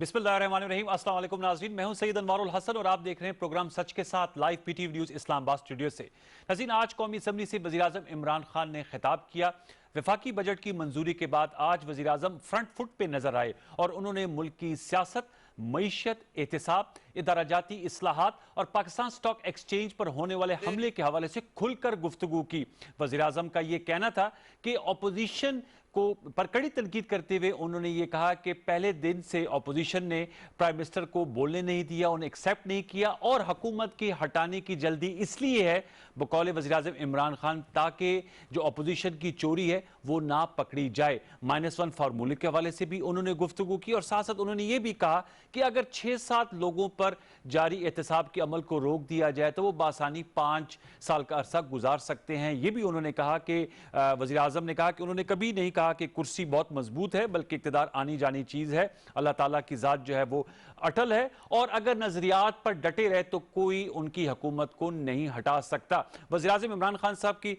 बिस्मिल्लाहिर्रहमानिर्रहीम। अस्सलाम वालेकुम नाज़रीन, मैं हूं सैयद अनवारुल हसन और आप देख रहे हैं प्रोग्राम सच के साथ live PTV news Islamabad studio से। नाज़रीन, आज कौमी असम्बली से वज़ीर-ए-आज़म इमरान खान ने खिताब किया। वफाकी बजट की मंजूरी के बाद आज वज़ीर-ए-आज़म फ्रंट फुट पे नजर आए और उन्होंने मुल्क की सियासत, मईशत, एहतिसाब, इदाराजाती इस्लाहात और पाकिस्तान स्टॉक एक्सचेंज पर होने वाले हमले के हवाले से खुलकर गुफ्तगू की। वज़ीर-ए-आज़म का यह कहना था कि अपोजिशन को पर कड़ी तनकीद करते हुए उन्होंने ये कहा कि पहले दिन से अपोजिशन ने प्राइम मिनिस्टर को बोलने नहीं दिया, उन्हें एक्सेप्ट नहीं किया और हुकूमत के हटाने की जल्दी इसलिए है बकौल वज़ीर-ए-आज़म इमरान खान ताकि जो अपोजिशन की चोरी है वो ना पकड़ी जाए। -1 फार्मूले के हवाले से भी उन्होंने गुफ्तगू की और साथ साथ उन्होंने ये भी कहा कि अगर 6-7 लोगों पर जारी एहतसाब के अमल को रोक दिया जाए तो वो बासानी 5 साल का अरसा गुजार सकते हैं। ये भी उन्होंने कहा कि वज़ीर-ए-आज़म ने कहा कि उन्होंने कभी नहीं कहा कि कुर्सी बहुत मजबूत है, बल्कि इक़्तिदार आनी जानी चीज है। अल्लाह ताला की जात जो है वो अटल है और अगर नजरियात पर डटे रहे तो कोई उनकी हुकूमत को नहीं हटा सकता। वज़ीर-ए-आज़म इमरान खान साहब की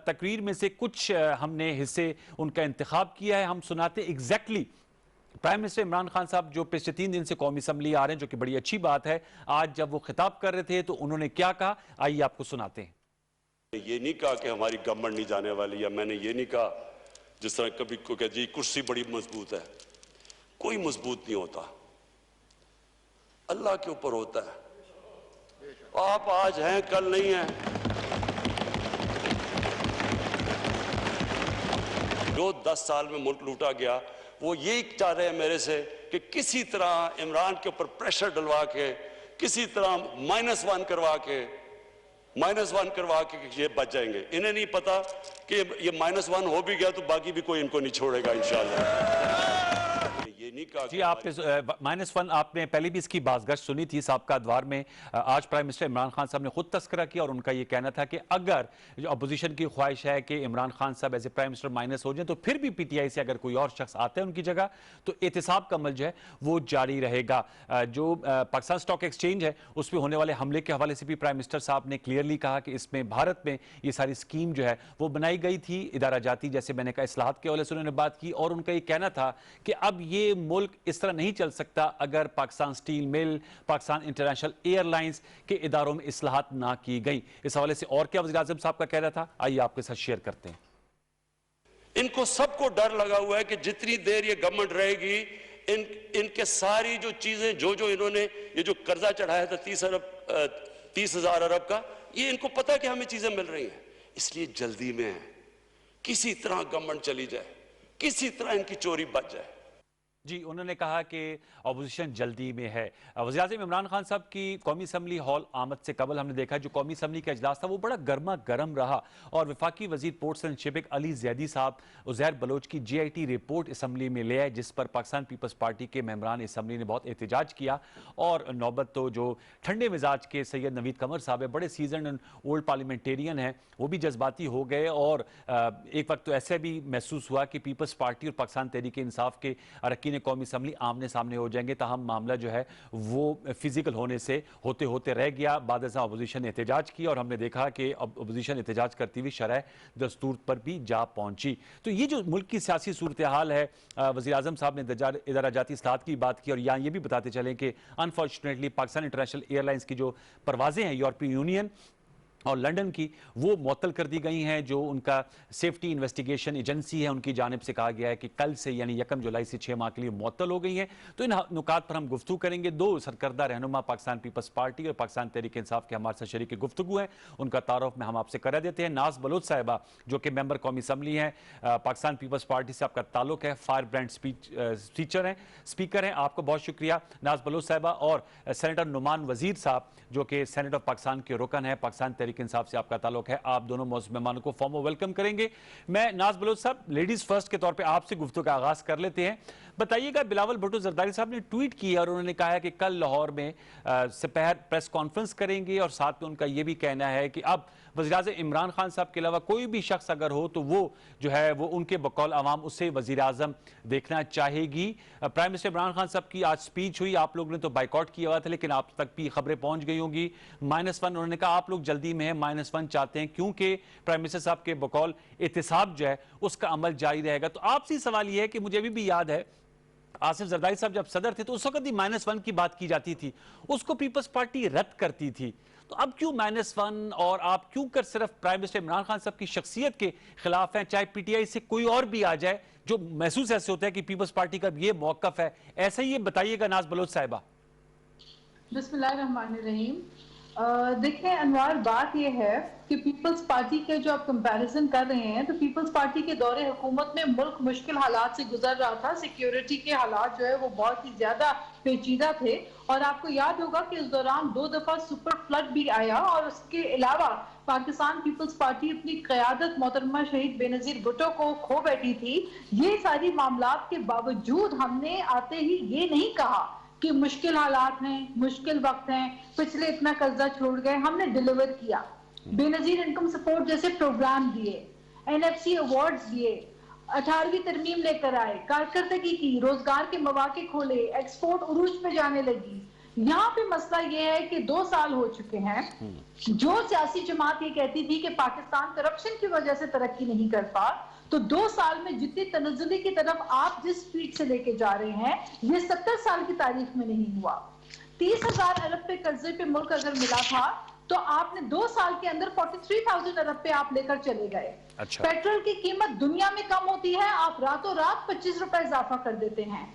तकरीर में से कुछ हमने हिस्से उनका इंतखाब किया है, हम सुनाते exactly. Prime minister Imran Khan साहब जो पिछले 3 दिन से कौमी असम्बली आ रहे हैं, जो कि बड़ी अच्छी बात है, आज जब वो खिताब कर रहे थे तो उन्होंने क्या कहा, आइए आपको सुनाते हैं। ये नहीं कहा कि हमारी गवर्नमेंट नहीं जाने वाली, या मैंने ये नहीं कहा जिस तरह कभी को कहा जी कुर्सी बड़ी मजबूत है। कोई मजबूत नहीं होता, अल्लाह के ऊपर होता है। आप आज हैं कल नहीं हैं। जो 10 साल में मुल्क लूटा गया वो यही चाह रहे हैं मेरे से कि किसी तरह इमरान के ऊपर प्रेशर डलवा के, किसी तरह -1 करवा के ये बच जाएंगे। इन्हें नहीं पता कि ये -1 हो भी गया तो बाकी भी कोई इनको नहीं छोड़ेगा इंशाअल्लाह। ये नहीं कहा जी, आपने -1 आपने पहले भी इसकी बाज़गश्त सुनी थी साबका अदवार में। आज प्राइम मिनिस्टर इमरान खान साहब ने खुद तस्करा किया और उनका ये कहना था कि अगर जो अपोजिशन की ख्वाहिश है कि इमरान खान साहब as a prime minister minus हो जाए तो फिर भी पीटीआई से अगर कोई और शख्स आता है उनकी जगह तो एहतिसाब का अमल जो है वो जारी रहेगा। जो पाकिस्तान स्टॉक एक्सचेंज है उस पर होने वाले हमले के हवाले से भी प्राइम मिनिस्टर साहब ने क्लियरली कहा कि इसमें भारत में ये सारी स्कीम जो है वो बनाई गई थी। इदारा जाती, जैसे मैंने कहा, इस्लाहात के हवाले से उन्होंने बात की और उनका ये कहना था कि अब ये मुल्क इस तरह नहीं चल सकता अगर Pakistan steel mill, Pakistan international airlines के इदारों में इस्लाहात ना की गई। इस हवाले से और क्या वज़ीर-ए-आज़म साहब का कहना था, आइए आपके साथ शेयर करते हैं। इनको सबको डर लगा हुआ है कि जितनी देर ये गवर्नमेंट रहेगी इनके सारी जो चीजें जो इन्होंने ये जो कर्जा चढ़ाया था 30,000 अरब का, ये इनको पता है कि हमें चीजें मिल रही हैं, इसलिए जल्दी में है किसी तरह गवर्नमेंट चली जाए, किसी तरह इनकी चोरी बच जाए। जी, उन्होंने कहा कि अपोजिशन जल्दी में है। वज़ीर-ए-आज़म इमरान खान साहब की कौमी असम्बली हॉल आमद से कबल हमने देखा जो कौमी असम्बली का इजलास था वो बड़ा गर्मा गर्म रहा और वफाकी वज़ीर ports and shipping Ali Zaidi साहब उज़ैर बलोच की GIT रिपोर्ट असम्बली में ले आए, जिस पर पाकिस्तान पीपल्स पार्टी के मेंबरान असम्बली ने बहुत एहतजाज किया और नौबत तो जो ठंडे मिजाज के सैयद नवीद कमर साहब है, बड़े सीजन एंड ओल्ड पार्लियामेंटेरियन हैं, वो भी जज्बाती हो गए और एक वक्त तो ऐसे भी महसूस हुआ कि पीपल्स पार्टी और पाकिस्तान तहरीक इंसाफ के अरकान कौमी असम्बली आमने सामने हो जाएंगे। ताहम मामला जो है वो फिजिकल होने से होते होते रह गया। बाद अपोजिशन ने एहतजाज किया और हमने देखा कि अपोजिशन एहतजाज करती हुई शरह दस्तूर पर भी जा पहुंची। तो ये जो मुल्क की सियासी सूरत हाल है, वज़ीर-ए-आज़म साहब ने इदारा जाती इस्लाहात की बात की और यहाँ ये भी बताते चलें कि अनफॉर्चुनेटली पाकिस्तान इंटरनेशनल एयरलाइंस की जो परवाजें हैं यूरोपीय यूनियन और लंदन की, वो मुअत्तल कर दी गई हैं। जो उनका सेफ्टी इन्वेस्टिगेशन एजेंसी है उनकी जानिब से कहा गया है कि कल से यानी 1 जुलाई से 6 माह के लिए मुअत्तल हो गई हैं। तो इन नुकात पर हम गुफ्तगू करेंगे। 2 सरकर्दा रहनुमा पाकिस्तान पीपल्स पार्टी और पाकिस्तान तहरीक इंसाफ के हमारे साथ शरीक गुफ्तगू हैं, उनका तारुफ में हम आपसे करा देते हैं। नाज बलोच साहिबा जो कि मेंबर कौमी असम्बली हैं, पाकिस्तान पीपल्स पार्टी से आपका ताल्लुक है, फायर ब्रांड स्पीकर हैं, आपको बहुत शुक्रिया नाज बलोच साहिबा। और सेनेटर नुमान वजीर साहब जो कि सेनेट ऑफ पाकिस्तान के रुकन है, पाकिस्तान तहरीक इंसाफ से आपका ताल्लुक है, आप दोनों मौजूद मेहमानों को फॉर्म वेलकम करेंगे। मैं नाज बलोच साहब लेडीज फर्स्ट के तौर पे आपसे गुफ्तगू का आगाज कर लेते हैं। बताइएगा, बिलावल भुट्टो जरदारी साहब ने ट्वीट किया और उन्होंने कहा है कि कल लाहौर में सपहर प्रेस कॉन्फ्रेंस करेंगे और साथ में उनका यह भी कहना है कि अब वज़ीर-ए-आज़म इमरान खान साहब के अलावा कोई भी शख्स अगर हो तो वो जो है वो उनके बकौल अवाम उससे वज़ीर-ए-आज़म देखना चाहेगी। प्राइम मिनिस्टर इमरान खान साहब की आज स्पीच हुई, आप लोगों ने तो बाइकआउट किया हुआ था लेकिन आप तक भी खबरें पहुंच गई होंगी। -1 उन्होंने कहा आप लोग जल्दी में है, -1 चाहते हैं क्योंकि प्राइम मिनिस्टर साहब के बकौल एहतिसाब जो है उसका अमल जारी रहेगा। तो आपसे सवाल यह है कि मुझे अभी भी याद है आसिफ जरदारी साहब जब सदर थे तो उस वक्त ही -1 की बात की जाती थी, उसको पीपल्स पार्टी रद्द करती थी। तो अब क्यों -1 और आप क्यों कर सिर्फ प्राइम मिनिस्टर इमरान खान साहब की शख्सियत के खिलाफ हैं, चाहे पीटीआई से कोई और भी आ जाए, जो महसूस ऐसे होता है कि पीपल्स पार्टी का ये मौकफ है, ऐसा ही ये बताइएगा नाज बलोच साहिबा। बिस्मिल्लाहिर्रहमानिर्रहीम। देखिए अनवार, बात यह है कि पीपल्स पार्टी के जो आप कंपैरिजन कर रहे हैं, तो पीपल्स पार्टी के दौरे हुकूमत में मुल्क मुश्किल हालात से गुजर रहा था। सिक्योरिटी के हालात जो है वो बहुत ही ज्यादा पेचीदा थे, और आपको याद होगा कि इस दौरान 2 दफा सुपर फ्लड भी आया, और उसके अलावा पाकिस्तान पीपल्स पार्टी अपनी क़यादत मोहतरमा शहीद बेनजीर भुट्टो को खो बैठी थी। ये सारी मामलात के बावजूद हमने आते ही ये नहीं कहा कि मुश्किल हालात हैं, मुश्किल वक्त हैं, पिछले इतना कर्जा छोड़ गए, हमने डिलीवर किया। बेनजीर इनकम सपोर्ट जैसे प्रोग्राम दिए, एनएफसी अवार्ड्स दिए, 18वीं तरमीम लेकर आए, कारकर्दगी की, रोजगार के मौके खोले, एक्सपोर्ट उरूज पे जाने लगी। यहाँ पे मसला ये है कि 2 साल हो चुके हैं। जो सियासी जमात ये कहती थी कि पाकिस्तान करप्शन की वजह से तरक्की नहीं करता, तो 2 साल में जितनी तनज़्ज़ुली की तरफ आप जिस स्पीड से लेके जा रहे हैं, ये 70 साल की तारीख में नहीं हुआ। 30,000 अरब पे कर्जे पे मुल्क अगर मिला था, तो आपने 2 साल के अंदर 43,000 अरब पे आप लेकर चले गए। अच्छा। पेट्रोल की कीमत दुनिया में कम होती है, आप रातों रात 25 रुपए इजाफा कर देते हैं।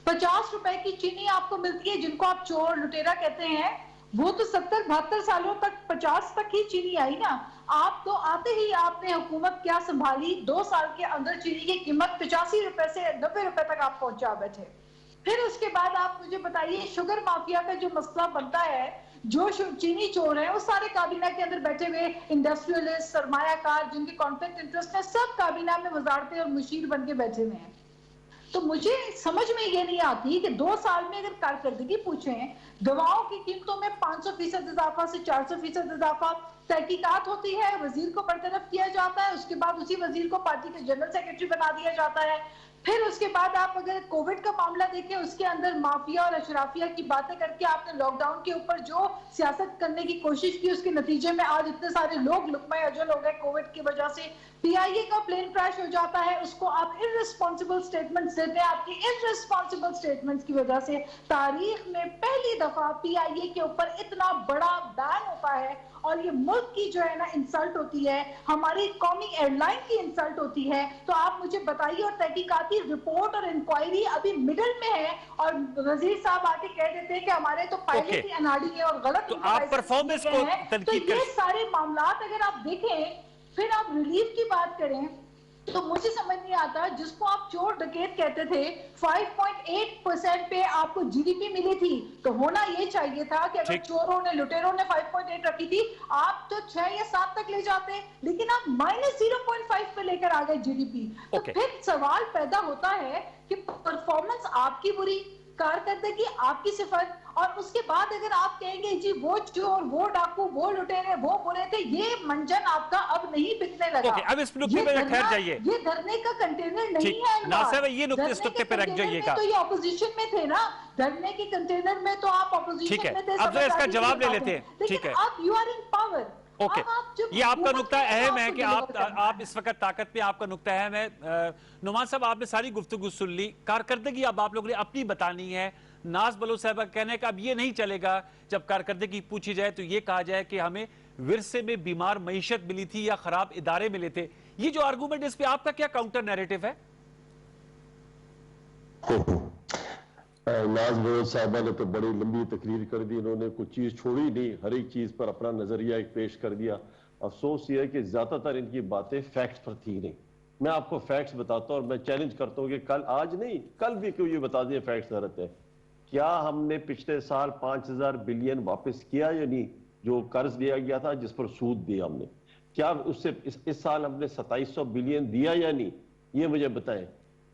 50 रुपए की चीनी आपको मिलती है, जिनको आप चोर लुटेरा कहते हैं, वो तो 70-72 सालों तक 50 तक ही चीनी आई ना। आप तो आते ही आपने हुकूमत क्या संभाली, 2 साल के अंदर चीनी की कीमत 85 रुपए से 90 रुपए तक आप पहुंचा बैठे। फिर उसके बाद आप मुझे बताइए, शुगर माफिया का जो मसला बनता है, जो चीनी चोर है, उस सारे काबीना के अंदर बैठे हुए इंडस्ट्रियलिस्ट, सरमायाकार, जिनके कॉन्फ्लिक्ट इंटरेस्ट है, सब काबीना में वजारतें और मुशीर बन के बैठे हुए हैं। तो मुझे समझ में ये नहीं आती कि 2 साल में अगर कारकर्दगी पूछें, दवाओं की कीमतों में 500% इजाफा से 400% इजाफा, तहकीकात होती है, वजीर को बरतरफ किया जाता है, उसके बाद उसी वजीर को पार्टी के जनरल सेक्रेटरी बना दिया जाता है। फिर उसके बाद आप अगर कोविड का मामला देखें, उसके अंदर माफिया और अशराफिया की बातें करके आपने लॉकडाउन के ऊपर जो सियासत करने की कोशिश की, उसके नतीजे में आज इतने सारे लोग लुकमा अजल हो गए कोविड की वजह से। पीआईए का प्लेन क्रैश हो जाता है, उसको आप इररिस्पॉन्सिबल स्टेटमेंट्स देते हैं। आपकी इररिस्पॉन्सिबल स्टेटमेंट्स की वजह से तारीख में पहली दफा पीआईए के ऊपर इतना बड़ा बैन होता है, और ये मुल्क की जो है ना इंसल्ट होती है, हमारी कौमी एयरलाइन की इंसल्ट होती है। तो आप मुझे बताइए, और तहकीकाती रिपोर्ट और इंक्वायरी अभी मिडल में है, और वजीर साहब आके कह देते हैं कि हमारे तो पायलट की अनाड़ी है और गलत। तो आप परफॉर्मेंस को तो ये सारे मामलात अगर आप देखें, फिर आप रिलीफ की बात करें, तो मुझे समझ नहीं आता, जिसको आप चोर डकैत कहते थे, 5.8% पे आपको जीडीपी मिली थी, तो होना ये चाहिए था कि अगर चोरों ने, लुटेरों ने 5.8 रखी थी, आप तो 6 या 7 तक ले जाते, लेकिन आप -0.5 पे लेकर आ गए जीडीपी। तो फिर सवाल पैदा होता है कि परफॉर्मेंस आपकी बुरी, कारकर्दगी आपकी सिफर, और उसके बाद अगर आप कहेंगे जी वो चोर, वो डाकू, वो लुटेरे, वो बुरे थे, ये मंजन आपका अब नहीं बिकने लगा। अब इस नुक्ते पे ठहर जाइए। ये धरने का कंटेनर नहीं है। नासिर, ये नुक्ते पे रख जाइएगा। तो ये ऑपोजिशन में थे ना, धरने के कंटेनर में तो आप ऑपोजिशन में थे। अब इसका जवाब ले लेते हैं। ठीक है, अब you are in power. Okay, ये आपका नुक्ता अहम है कि आप इस वक्त ताकत पे, आपका नुक्ता अहम है। नुमान साहब, आपने सारी गुफ्तगू सुन ली, कारकर्दगी अब आप लोगों ने अपनी बतानी है। नाज बलोच साहब कहने का अब ये नहीं चलेगा, जब कारकर्दगी पूछी जाए तो ये कहा जाए कि हमें विरसे में बीमार मईशत मिली थी या खराब इदारे मिले थे। ये जो आर्गूमेंट, इस पे आपका क्या काउंटर नैरेटिव है? नाज बलोच साहबा ने तो बड़ी लंबी तकरीर कर दी, इन्होंने कुछ चीज छोड़ी नहीं, हर एक चीज पर अपना नजरिया एक पेश कर दिया। अफसोस ये है कि ज्यादातर इनकी बातें फैक्ट्स पर थी नहीं। मैं आपको फैक्ट्स बताता हूं, और मैं चैलेंज करता हूं कि कल, आज नहीं, कल भी क्यों ये बता दिए फैक्ट्स जरूरत है। क्या हमने पिछले साल 5,000 बिलियन वापस किया या नहीं, जो कर्ज दिया गया था, जिस पर सूद दिया हमने? क्या उससे इस साल हमने 2700 बिलियन दिया या नहीं? ये मुझे बताएं।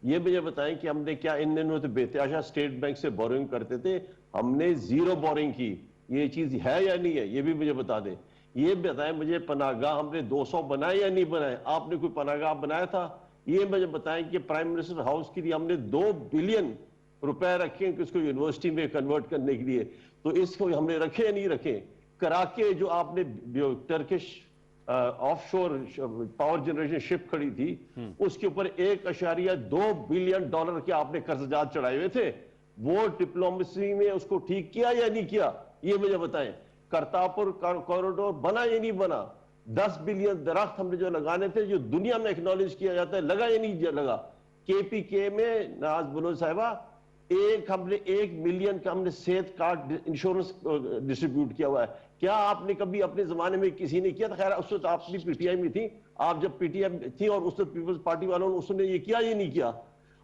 ये मुझे बताएं कि हमने क्या, इन्होंने तो बेतहाशा स्टेट बैंक से बोरिंग करते थे, हमने जीरो बोरिंग की, ये चीज है या नहीं है? ये भी मुझे बता दें। ये बताएं मुझे, पनाहगाह हमने 200 बनाए या नहीं बनाए? आपने कोई पनाहगाह बनाया था? ये मुझे बताएं कि प्राइम मिनिस्टर हाउस के लिए हमने 2 बिलियन रुपए रखे कि उसको यूनिवर्सिटी में कन्वर्ट करने के लिए, तो इसको हमने रखे या नहीं रखे? कराके जो आपने Turkish offshore power generation ship खड़ी थी, उसके ऊपर 1.2 बिलियन डॉलर के आपने कर्जदार चढ़ाए हुए थे। वो डिप्लोमेसी में उसको ठीक किया या नहीं किया, ये मुझे बताएं। करतारपुर कॉरिडोर बना या नहीं बना? 10 बिलियन दरख्त हमने जो लगाने थे, जो दुनिया में एक्नॉलेज किया जाता है, लगा या नहीं लगा? केपीके में नाज बलोच साहिबा हमने 1 मिलियन का हमने सेहत कार्ड इंश्योरेंस डिस्ट्रीब्यूट किया हुआ है। क्या आपने कभी अपने जमाने में किसी ने किया था? खैर उस वक्त आप भी पीटीआई में थी, आप जब पीटीआई थी और उस वक्त पीपल्स पार्टी वालों ने उसने ये किया या नहीं किया?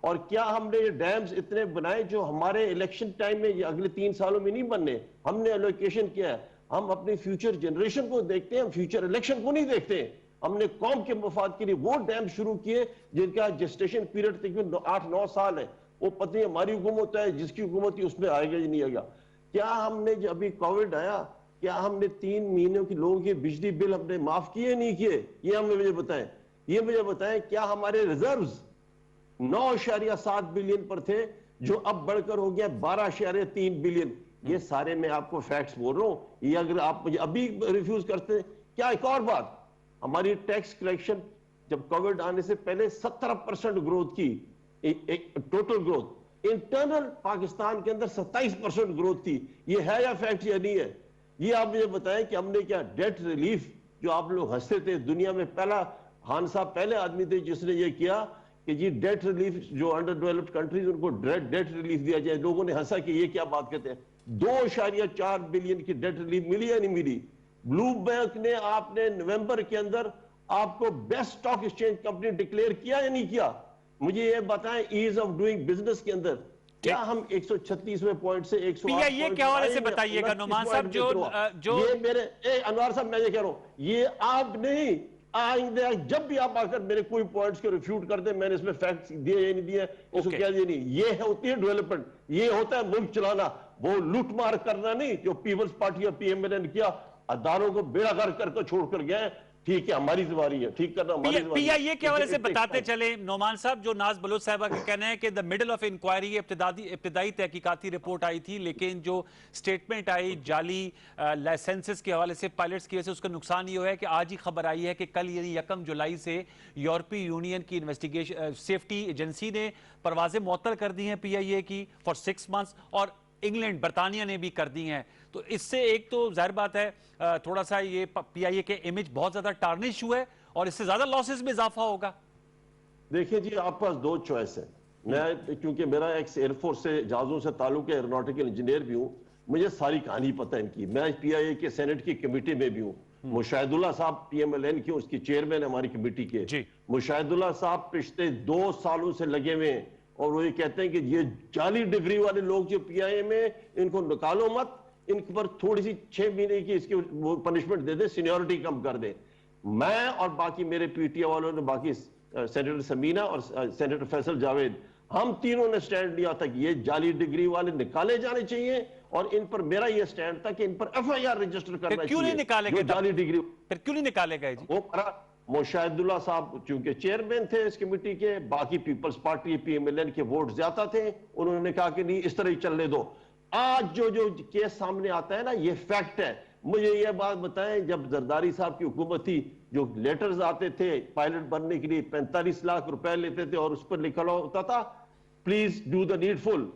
और क्या हमने ये डैम्स इतने बनाए जो हमारे इलेक्शन टाइम में, ये अगले 3 सालों में नहीं बनने? हमने एलोकेशन किया है। हम अपने फ्यूचर जनरेशन को देखते हैं, हम फ्यूचर इलेक्शन को नहीं देखते। हमने कौम के मफाद के लिए वो डैम शुरू किए जिनका जेस्टेशन पीरियड तकरीबन 8-9 साल है। वो पता नहीं हमारी हुकूमत है, जिसकी हुकूमत थी उसमें आएगा या नहीं आएगा। क्या हमने जब अभी कोविड आया, क्या हमने 3 महीनों के लोगों के बिजली बिल हमने माफ किए नहीं किए? ये हमें मुझे बताएं। ये मुझे बताएं, क्या हमारे रिजर्व्स 9.7 बिलियन पर थे, जो अब बढ़कर हो गया 12.3 बिलियन? ये सारे मैं आपको फैक्ट्स बोल रहा हूं। ये अगर आप मुझे अभी रिफ्यूज करते हैं, क्या एक और बात, हमारी टैक्स कलेक्शन जब कोविड आने से पहले 17% ग्रोथ की, टोटल ग्रोथ। इंटरनल पाकिस्तान के अंदर 27% ग्रोथ थी। ये है या फैक्ट या नहीं है? ये आप मुझे बताएं कि हमने क्या डेट रिलीफ, जो आप लोग हंसते थे, दुनिया में पहला खान साहब पहले आदमी थे जिसने ये किया कि जी डेट रिलीफ, जो अंडर डेवलप्ड कंट्रीज उनको डेट रिलीफ दिया जाए। लोगों ने हंसा कि ये क्या बात कहते हैं। 2.4 बिलियन की डेट रिलीफ मिली या नहीं मिली? ब्लू बैंक ने आपने नवंबर के अंदर आपको best stock exchange company declare किया या नहीं किया? मुझे ये बताएं, ईज ऑफ डूइंग बिजनेस के अंदर क्या हम 136वें पॉइंट से 108 ये क्या वाले से बताइएगा नोमान साहब, जो ये मेरे अनवर साहब, मैं ये कह रहा हूं, ये आप नहीं आएंगे, जब भी आप आकर मेरे कोई पॉइंट्स को रिफ्यूट कर दे, मैंने इसमें फैक्ट्स दिए या नहीं दिए, इसको क्या दिए नहीं, ये होती है डेवलपमेंट, ये होता है मुल्क चलाना, वो लूटमार करना नहीं जो पीपल्स पार्टी और पीएमएल ने किया। अदारों को बेड़ा गर्क करके छोड़कर गए। ठीक है, हमारी जिम्मेदारी है ठीक करना, हमारी पीआईए के हवाले से बताते चले नोमान साहब, जो नाज बलोच साहबा का कहना है कि द मिडल ऑफ इंक्वायरी इब्तिदाई तहकीकाती रिपोर्ट आई थी, लेकिन जो स्टेटमेंट आई जाली लाइसेंसेस के हवाले से, पायलट्स की वजह से, उसका नुकसान ये हुआ है कि आज ही खबर आई है कि कल यानी 1 जुलाई से यूरोपीय यूनियन की इन्वेस्टिगेशन सेफ्टी एजेंसी ने परवाजें मुअत्तल कर दी हैं पीआईए की फॉर 6 मंथ्स, और इंग्लैंड बरतानिया ने भी कर दी हैं। तो इससे एक तो जाहिर बात है थोड़ा सा ये पीआईए के इमेज बहुत ज्यादा टार्निश हुआ है और इससे ज्यादा लॉसेस में इजाफा होगा। देखिए जी, आपके पास 2 चॉइस है। मैं क्योंकि मेरा एक्स एयरफोर्स से जहाजों से ताल्लुक है, एरोनॉटिकल इंजीनियर भी हूं, मुझे सारी कहानी पता है इनकी। मैं पीआईए के सेनेट की कमेटी में भी हूं। मुशाहिदुल्लाह साहब पीएमएलएन की उसकी चेयरमैन है हमारी कमेटी के। मुशाहिदुल्लाह साहब पिछले 2 सालों से लगे हुए हैं और वो ये कहते हैं कि ये जाली डिग्री वाले लोग जो पीआईए में, इनको निकालो मत, इन पर थोड़ी सी 6 महीने की इसकी पनिशमेंट दे दे, सीनियरिटी कम कर दे। मैं और बाकी मेरे पीटीआई वालों ने, बाकी सेनेटर समीना और सेनेटर फैसल जावेद, हम तीनों ने स्टैंड लिया था कि ये जाली डिग्री वाले निकाले जाने चाहिए, और इन पर मेरा ये स्टैंड था कि इन पर एफआईआर रजिस्टर करना चाहिए। क्यों नहीं निकाले गए जाली डिग्री? फिर क्यों नहीं निकाले गए जी? वो मुशाहिदुल्लाह साहब चूंकि चेयरमैन थे इस कमेटी के, बाकी पीपल्स पार्टी पीएमएलएन के वोट ज्यादा थे, उन्होंने कहा कि नहीं इस तरह ही चलने दो। आज जो केस सामने आता है ना, ये फैक्ट है। मुझे ये बात बताएं, जब जरदारी साहब की हुकूमत थी, जो लेटर्स आते थे पायलट बनने के लिए 45 लाख रुपए लेते थे और उस पर लिखा होता था please do the needful.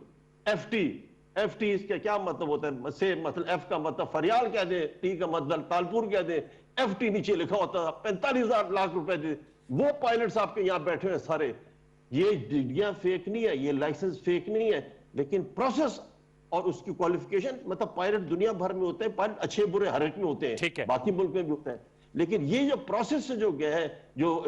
FT इसका क्या मतलब होता है? से मतलब एफ का मतलब फरियाल कह दे, टी का मतलब तालपुर कह दे, एफटी नीचे लिखा होता था। 45 लाख रुपए दे। वो पायलट्स आपके यहाँ बैठे हैं सारे। ये डिग्रियां फेक नहीं है, ये लाइसेंस फेक नहीं है, लेकिन प्रोसेस और उसकी क्वालिफिकेशन, मतलब पायलट दुनिया भर में होते हैं, पायलट अच्छे बुरे हर एक में होते हैं, बाकी मुल्क में भी होते हैं, लेकिन ये जो प्रोसेस से जो गया है, जो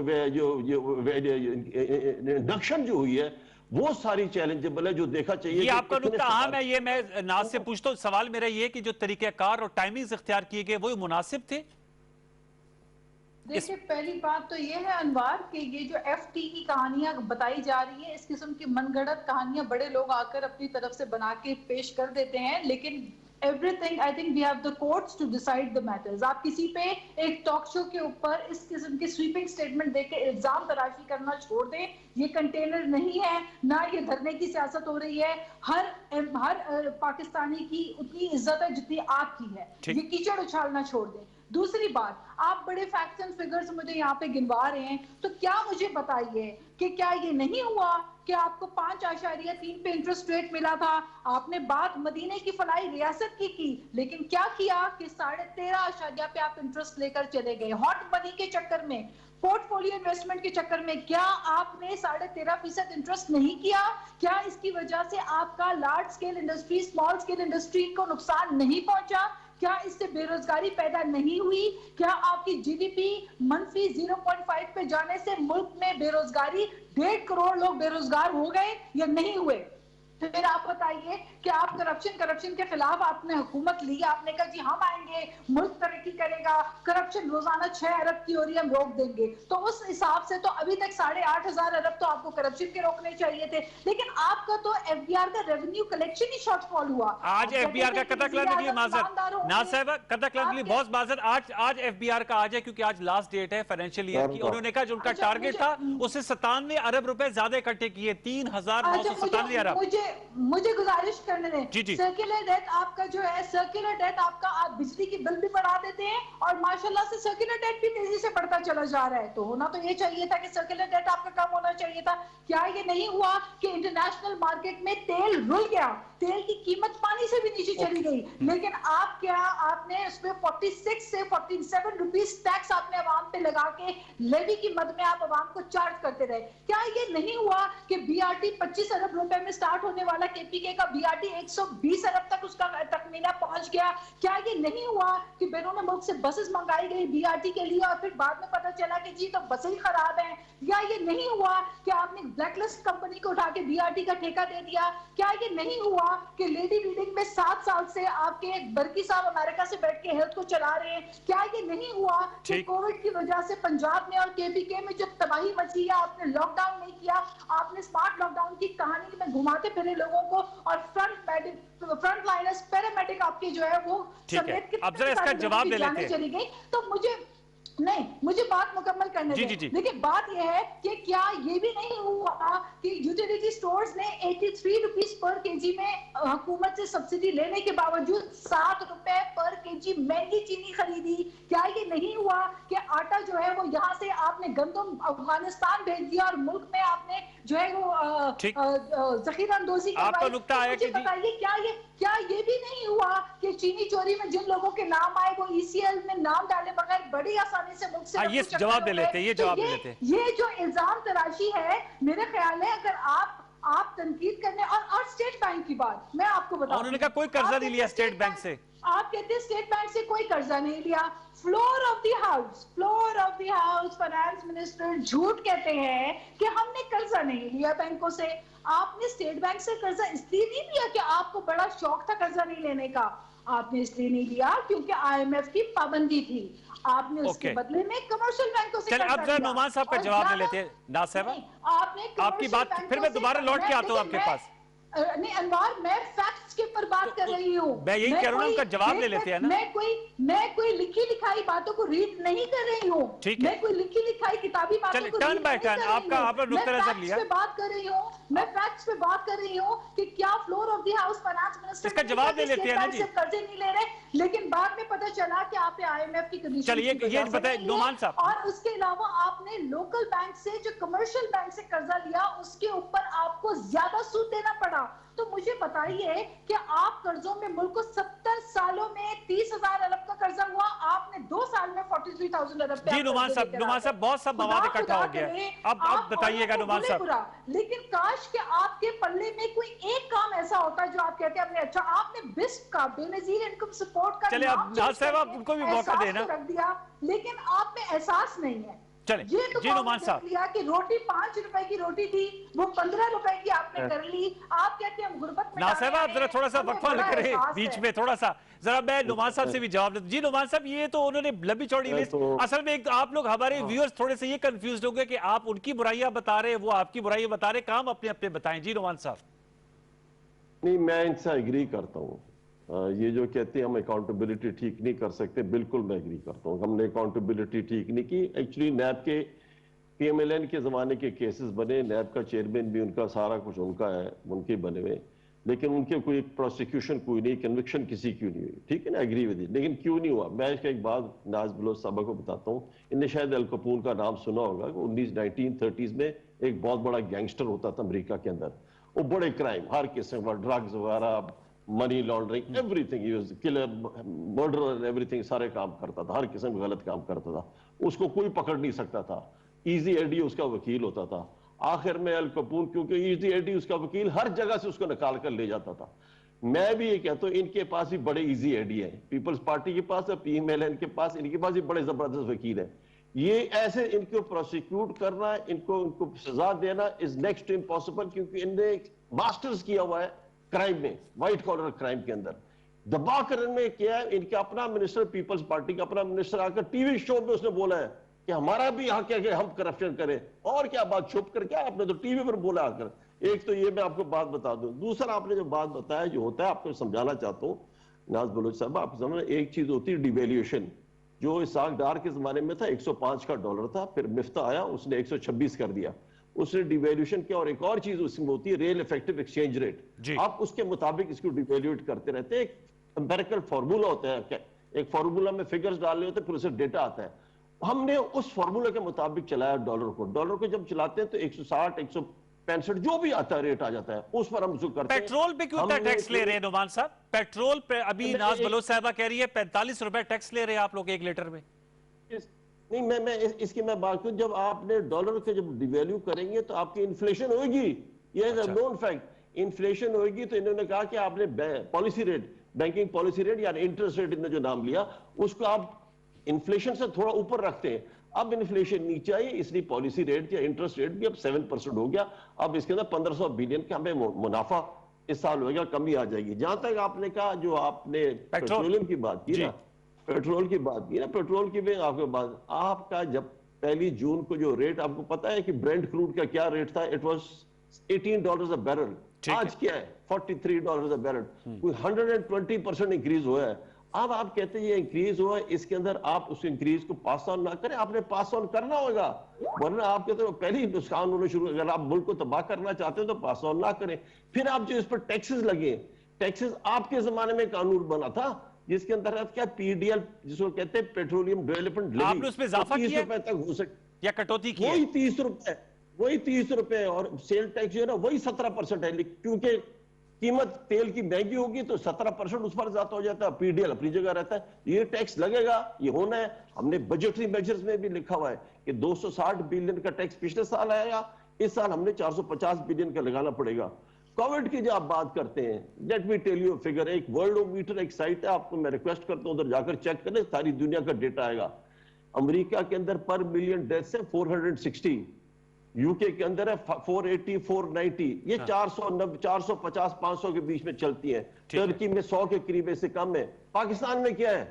इंडक्शन जो हुई है, वो सारी चैलेंजेबल है, जो देखा चाहिए। ये आपका नुक्ता अहम है। ये मैं नाज से पूछता हूं, सवाल मेरा ये कि जो तरीकेकार और टाइमिंग्स इख्तियार किए गए वो मुनासिब थे? देखिए, पहली बात तो ये है अनवार कि ये जो एफटी की कहानियां बताई जा रही है, इस किस्म की मनगढ़ंत कहानियां बड़े लोग आकर अपनी तरफ से बना के पेश कर देते हैं, लेकिन everything, I think we have the courts to decide the matters. आप किसी पे एक टॉक शो के ऊपर इस किस्म के स्वीपिंग स्टेटमेंट देके इल्जाम तराशी करना छोड़ दें. ये कंटेनर नहीं है, ना ये धरने की सियासत हो रही है. हर पाकिस्तानी की उतनी इज्जत है जितनी आपकी है. ये कीचड़ उछालना छोड़ दें. दूसरी बात, आप बड़े फैक्ट्स एंड फिगर्स मुझे यहाँ पे गिनवा रहे हैं, तो क्या मुझे बताइए कि क्या ये नहीं हुआ कि आपको 5.3 पे इंटरेस्ट रेट मिला था. आपने बात मदीने की फलाई रियासत की, लेकिन क्या किया कि 13.5 पे आप इंटरेस्ट लेकर चले गए. हॉट मनी के चक्कर में, पोर्टफोलियो इन्वेस्टमेंट के चक्कर में क्या आपने 13.5% इंटरेस्ट नहीं किया? क्या इसकी वजह से आपका large scale industry, small scale industry को नुकसान नहीं पहुंचा? क्या इससे बेरोजगारी पैदा नहीं हुई? क्या आपकी जीडीपी मंफी 0.5 पे जाने से मुल्क में बेरोजगारी 1.5 करोड़ लोग बेरोजगार हो गए या नहीं हुए? फिर आप बताइए कि आप करप्शन के खिलाफ आपने हुकूमत ली, आपने कहा जी हम आएंगे, मुल्क तरक्की करेगा, करप्शन रोजाना 6 अरब की हो रही है, हम रोक देंगे. तो उस हिसाब से तो अभी तक 8,500 अरब तो आपको करप्शन के रोकने चाहिए थे, लेकिन आपका तो एफबीआर का रेवेन्यू कलेक्शन ही शॉर्टफॉल हुआ. आज एफबीआर का कतक लड़ने के लिए माजरत ना साहब, कतक लड़ने के लिए बहुत माजरत. आज एफबीआर का आज है क्योंकि आज लास्ट डेट है फाइनेंशियल ईयर की. उन्होंने कहा जो उनका टारगेट था उससे 97 अरब रुपए ज्यादा इकट्ठे किए, 3,997 अरब. मुझे गुजारिश करने दें. सर्कुलर डेट आपका जो है, सर्कुलर डेट आपका, आप बिजली की बिल भी बढ़ा देते हैं और माशाल्लाह से सर्कुलर डेट भी तेजी से बढ़ता चला जा रहा है. तो होना तो ये चाहिए था कि सर्कुलर डेट आपका कम होना चाहिए था. क्या ये नहीं हुआ कि इंटरनेशनल मार्केट में तेल रुल गया, तेल की कीमत पानी से भी नीचे चली गई, लेकिन आपने उसमें 46 से 47 रुपीस टैक्स आपने अवाम पे लगा के लेवी की मद में आप अवाम को चार्ज करते रहे. क्या ये नहीं हुआ कि बीआरटी 25 अरब रुपए में स्टार्ट होने वाला केपीके का बीआरटी 120 अरब तक उसका तखमीना पहुंच गया? क्या ये नहीं हुआ कि बैरून मुल्क से बसेस मंगाई गई बीआरटी के लिए और फिर बाद में पता चला कि जी तो बसें ही खराब हैं? या ये नहीं हुआ कि आपने ब्लैकलिस्ट कंपनी को उठा के बीआरटी का ठेका दे दिया? क्या ये नहीं हुआ कि लेडी रीडिंग में 7 साल से आपके बरकी साहब अमेरिका से बैठ के हेल्थ को चला रहे हैं? क्या ये नहीं हुआ कि कोविड की वजह से पंजाब में और केपीके में जो तबाही मची है, आपने लॉकडाउन नहीं किया, आपने स्मार्ट लॉकडाउन की कहानी में घुमाते फिरे लोगों को और फ्रंट लाइनर्स पैरामेडिक आपके जो है वो समेत अब जरा इसका जवाब ले लेते हैं. चली गई. तो मुझे बात मुकम्मल करने दें. देखिए बात यह है कि क्या ये भी नहीं हुआ कि यूटिलिटी स्टोर्स ने 83 रुपीस पर केजी में हुकूमत से सब्सिडी लेने के बावजूद 7 रुपए पर केजी महंगी चीनी खरीदी? क्या ये नहीं हुआ कि आटा जो है वो यहाँ से आपने गंदम अफगानिस्तान भेज दिया और मुल्क में आपने जो है वो जखीरा अंदोजी करवाई? बताइए क्या ये भी नहीं हुआ कि चीनी चोरी में जिन लोगों के नाम आए वो ईसीएल में नाम डाले बगैर बड़ी आसानी से मुल्क से ये जवाब दे लेते हैं. ये जो इल्जाम तराशी है, मेरे ख्याल है अगर आप तनकीद करने और स्टेट बैंक की बात मैं आपको बताऊं, उन्होंने कहा कोई कर्जा नहीं लिया स्टेट बैंक से. आप कहते हैं स्टेट बैंक से कोई कर्जा नहीं लिया. Floor of the house finance minister झूठ कहते हैं कि हमने कर्जा नहीं लिया बैंकों से. आपने स्टेट बैंक से कर्जा इसलिए नहीं लिया कि आपको बड़ा शौक था कर्जा नहीं लेने का. आपने इसलिए नहीं लिया क्योंकि IMF की पाबंदी थी. आपने उसके बदले में कमर्शियल बैंकों से कर्जा लिया. अब नुमान साहब का जवाब ले लेते हैं. ना साहब आपकी बात फिर मैं दोबारा लौट के आता हूँ आपके पास. नहीं अनवार, मैं फैक्ट्स के ऊपर बात कर रही हूँ. मैं यही कह रहा हूँ, उनका जवाब ले लेते हैं ना. मैं कोई लिखी लिखाई बातों को रीड नहीं कर रही हूँ. मैं कोई लिखी लिखाई किताबी बातों को टर्न बाय टर्न आपने नुक्ता नजर लिया. मैं बात कर रही हूँ, मैं फैक्ट्स पे बात कर रही हूँ कि क्या floor of the house finance minister इसका जवाब ले लेते हैं ना जी. कर्जे नहीं ले रहे, लेकिन बाद में पता चला कि आपने IMF की कंडीशन. चलिए ये बताए नुमान साहब. और उसके अलावा आपने लोकल बैंक से जो कमर्शियल बैंक से कर्जा लिया उसके ऊपर आपको ज्यादा सूद देना पड़ा. तो मुझे बताइए कि आप कर्जों में मुल्क को 70 सालों में 30,000 अरब का कर्जा हुआ, आपने 2 साल में 43,000 अरब. जी नुमान साहब बहुत सब मवाद इकट्ठा हो गया. अब बताइएगा नुमान साहब. लेकिन काश के आपके पल्ले में कोई एक काम ऐसा होता जो आप कहते हैं अच्छा आपने बिस्क का बेनजीर इनकम सपोर्ट का चले अब साहब उनको भी मौका देना रख दिया, लेकिन आप में एहसास नहीं है. चले जी नुमान साहब लिया कि रोटी 5 रुपए की रोटी थी वो 15 रुपए की आपने कर ली. आप कहते हैं गुर्बत में. ना साहब आप जरा थोड़ा सा वक्फा लिख रहे बीच में थोड़ा सा. जरा मैं नुमान साहब से भी जवाब देता. जी नुमान साहब ये तो उन्होंने लंबी चौड़ी लिस्ट. असल में आप लोग हमारे व्यूअर्स थोड़े से ये कंफ्यूज हो गए कि आप उनकी बुराइयां बता रहे वो आपकी बुराइयां बता रहे. काम अपने अपने बताएं. जी नुमान साहब. नहीं मैं इनसे एग्री करता हूँ ये जो कहते हैं हम अकाउंटेबिलिटी ठीक नहीं कर सकते, बिल्कुल मैं एग्री करता हूँ। हमने अकाउंटेबिलिटी ठीक नहीं की। एक्चुअली नैब के PMLN के ज़माने के केसेस बने, नैब का चेयरमैन भी उनका, सारा कुछ उनका है, उनके बने हुए, लेकिन उनके कोई प्रोसिक्यूशन कोई नहीं, कन्विक्शन किसी क्यों नहीं हुई, ठीक है ना, एग्री विद इट। लेकिन क्यों नहीं हुआ, मैं इसका एक बात नाज बलोच साहब को बताता हूँ। इनने शायद अल कपूर का नाम सुना होगा। 1930s में एक बहुत बड़ा गैंगस्टर होता था अमेरिका के अंदर। वो बड़े क्राइम, हर किस्म का, ड्रग्स वगैरह, money laundering, everything, killer, murder, everything, सारे काम करता था, हर किस्म का गलत काम करता था। उसको कोई पकड़ नहीं सकता था। इजी एडी उसका वकील होता था। आखिर में अल कपूर, क्योंकि इजी एडी उसका वकील, हर जगह से उसको निकाल कर ले जाता था। मैं भी ये कहता हूँ, इनके पास भी बड़े इजी एडी है, पीपल्स पार्टी के पास, PMLN के पास, इनके पास भी बड़े जबरदस्त वकील है। ये ऐसे इनको प्रोसिक्यूट करना, इनको सजा देना इज नेक्स्ट टू इम्पॉसिबल, क्योंकि इनने मास्टर्स किया हुआ है क्राइम में, व्हाइट कॉलर क्राइम के अंदर। दबा कर इनने किया है। इनका अपना मिनिस्टर, पीपल्स पार्टी का अपना मिनिस्टर आकर टीवी शो में उसने बोला है कि हमारा भी हक है कि हम करप्शन करें। और क्या बात, छुप कर क्या, आपने तो टीवी पर बोला आकर। एक तो ये मैं आपको बात बता दूं। दूसरा, आपने जो बात बताया जो होता है, आपको समझाना चाहता हूं नाज बलोच साहब, आप समझ, एक चीज होती है डिवेल्यूशन, जो इसाक डार के जमाने में था 105 का डॉलर था, फिर मिफ्ता आया, उसने 126 कर दिया, उसने डिवेल्यूशन किया। और एक और चीज उसमें होती है रियल इफेक्टिव एक्सचेंज रेट, आप उसके मुताबिक इसको डिवेल्यूट करते रहते हैं। एक एम्पिरिकल फार्मूला होता है, एक फार्मूला में फिगर्स डालने होते हैं, फिर उसे डेटा आता है। हमने उस फार्मूला के मुताबिक चलाया डॉलर को जब चलाते हैं तो 160, 165 जो भी आता है रेट आ जाता है, उस पर हम उसको करते हैं। पेट्रोल पे क्यों इतना टैक्स ले रहे हैं नुमान साहब? पेट्रोल पे अभी नाज बलोच साहबा कह रही है 45 रुपए टैक्स ले रहे हैं आप लोग 1 लीटर में। नहीं, मैं इसकी मैं बात करूं, जब आपने डॉलर के जब डिवैल्यू करेंगे तो आपकी इन्फ्लेशन होगी, ये is a known fact. Inflation होगी तो इन्होंने कहा कि आपने policy rate, banking policy rate या इंटरेस्ट रेट, इन्होंने जो नाम लिया, उसको आप इन्फ्लेशन से थोड़ा ऊपर रखते हैं। अब इन्फ्लेशन नीचे आई, इसलिए पॉलिसी रेट या इंटरेस्ट रेट भी अब 7% हो गया। अब इसके अंदर 1500 बिलियन का हमें मुनाफा इस साल होगा, कमी आ जाएगी। जहां तक आपने कहा, जो आपने पेट्रोलियम की बात की ना, पेट्रोल की बात की ना, पेट्रोल की भी आपके बात, आपका जब 1 जून को जो रेट, आपको पता है कि ब्रेंट क्रूड का क्या रेट था? It was $18 a barrel. आज क्या है? $43 अ बैरल। कोई 120% इंक्रीज हुआ है। अब आप कहते हैं ये इंक्रीज हुआ है, इसके अंदर आप उस इंक्रीज को पास ऑन ना करें, आपने पास ऑन करना होगा, वरना आप कहते हो पहले ही नुकसान होने शुरू। अगर आप मुल्क को तबाह करना चाहते हैं तो पास ऑन ना करें। फिर आप जो इस पर टैक्सेस लगे, टैक्सेस आपके जमाने में कानून बना था जिसके अंदर क्या PDL, जिसको कहते हैं पेट्रोलियम डेवलपमेंट लेवी, आपने उसमें इजाफा किया 30 रुपए तक हो सकता या कटौती की? वही 30 रुपए, और सेल टैक्स जो है ना वही 17% है, क्योंकि कीमत तेल की महंगी होगी तो 17% उस पर ज्यादा हो जाता है। PDL अपनी जगह रहता है, ये टैक्स लगेगा, ये होना है। हमने बजटरी मेजर्स में भी लिखा हुआ है कि 260 बिलियन का टैक्स पिछले साल आएगा, इस साल हमने 450 बिलियन का लगाना पड़ेगा। कोविड की जो आप बात करते हैं, let me tell you figure, एक वर्ल्डोमीटर एक साइट है, आपको मैं रिक्वेस्ट करता हूं उधर जाकर चेक करें, सारी दुनिया का डेटा आएगा। अमेरिका के अंदर पर मिलियन डेथ्स है 460, यूके के अंदर है 480, 490, ये 450, 500 के बीच में चलती है। टर्की में 100 के करीब से कम है। पाकिस्तान में क्या है?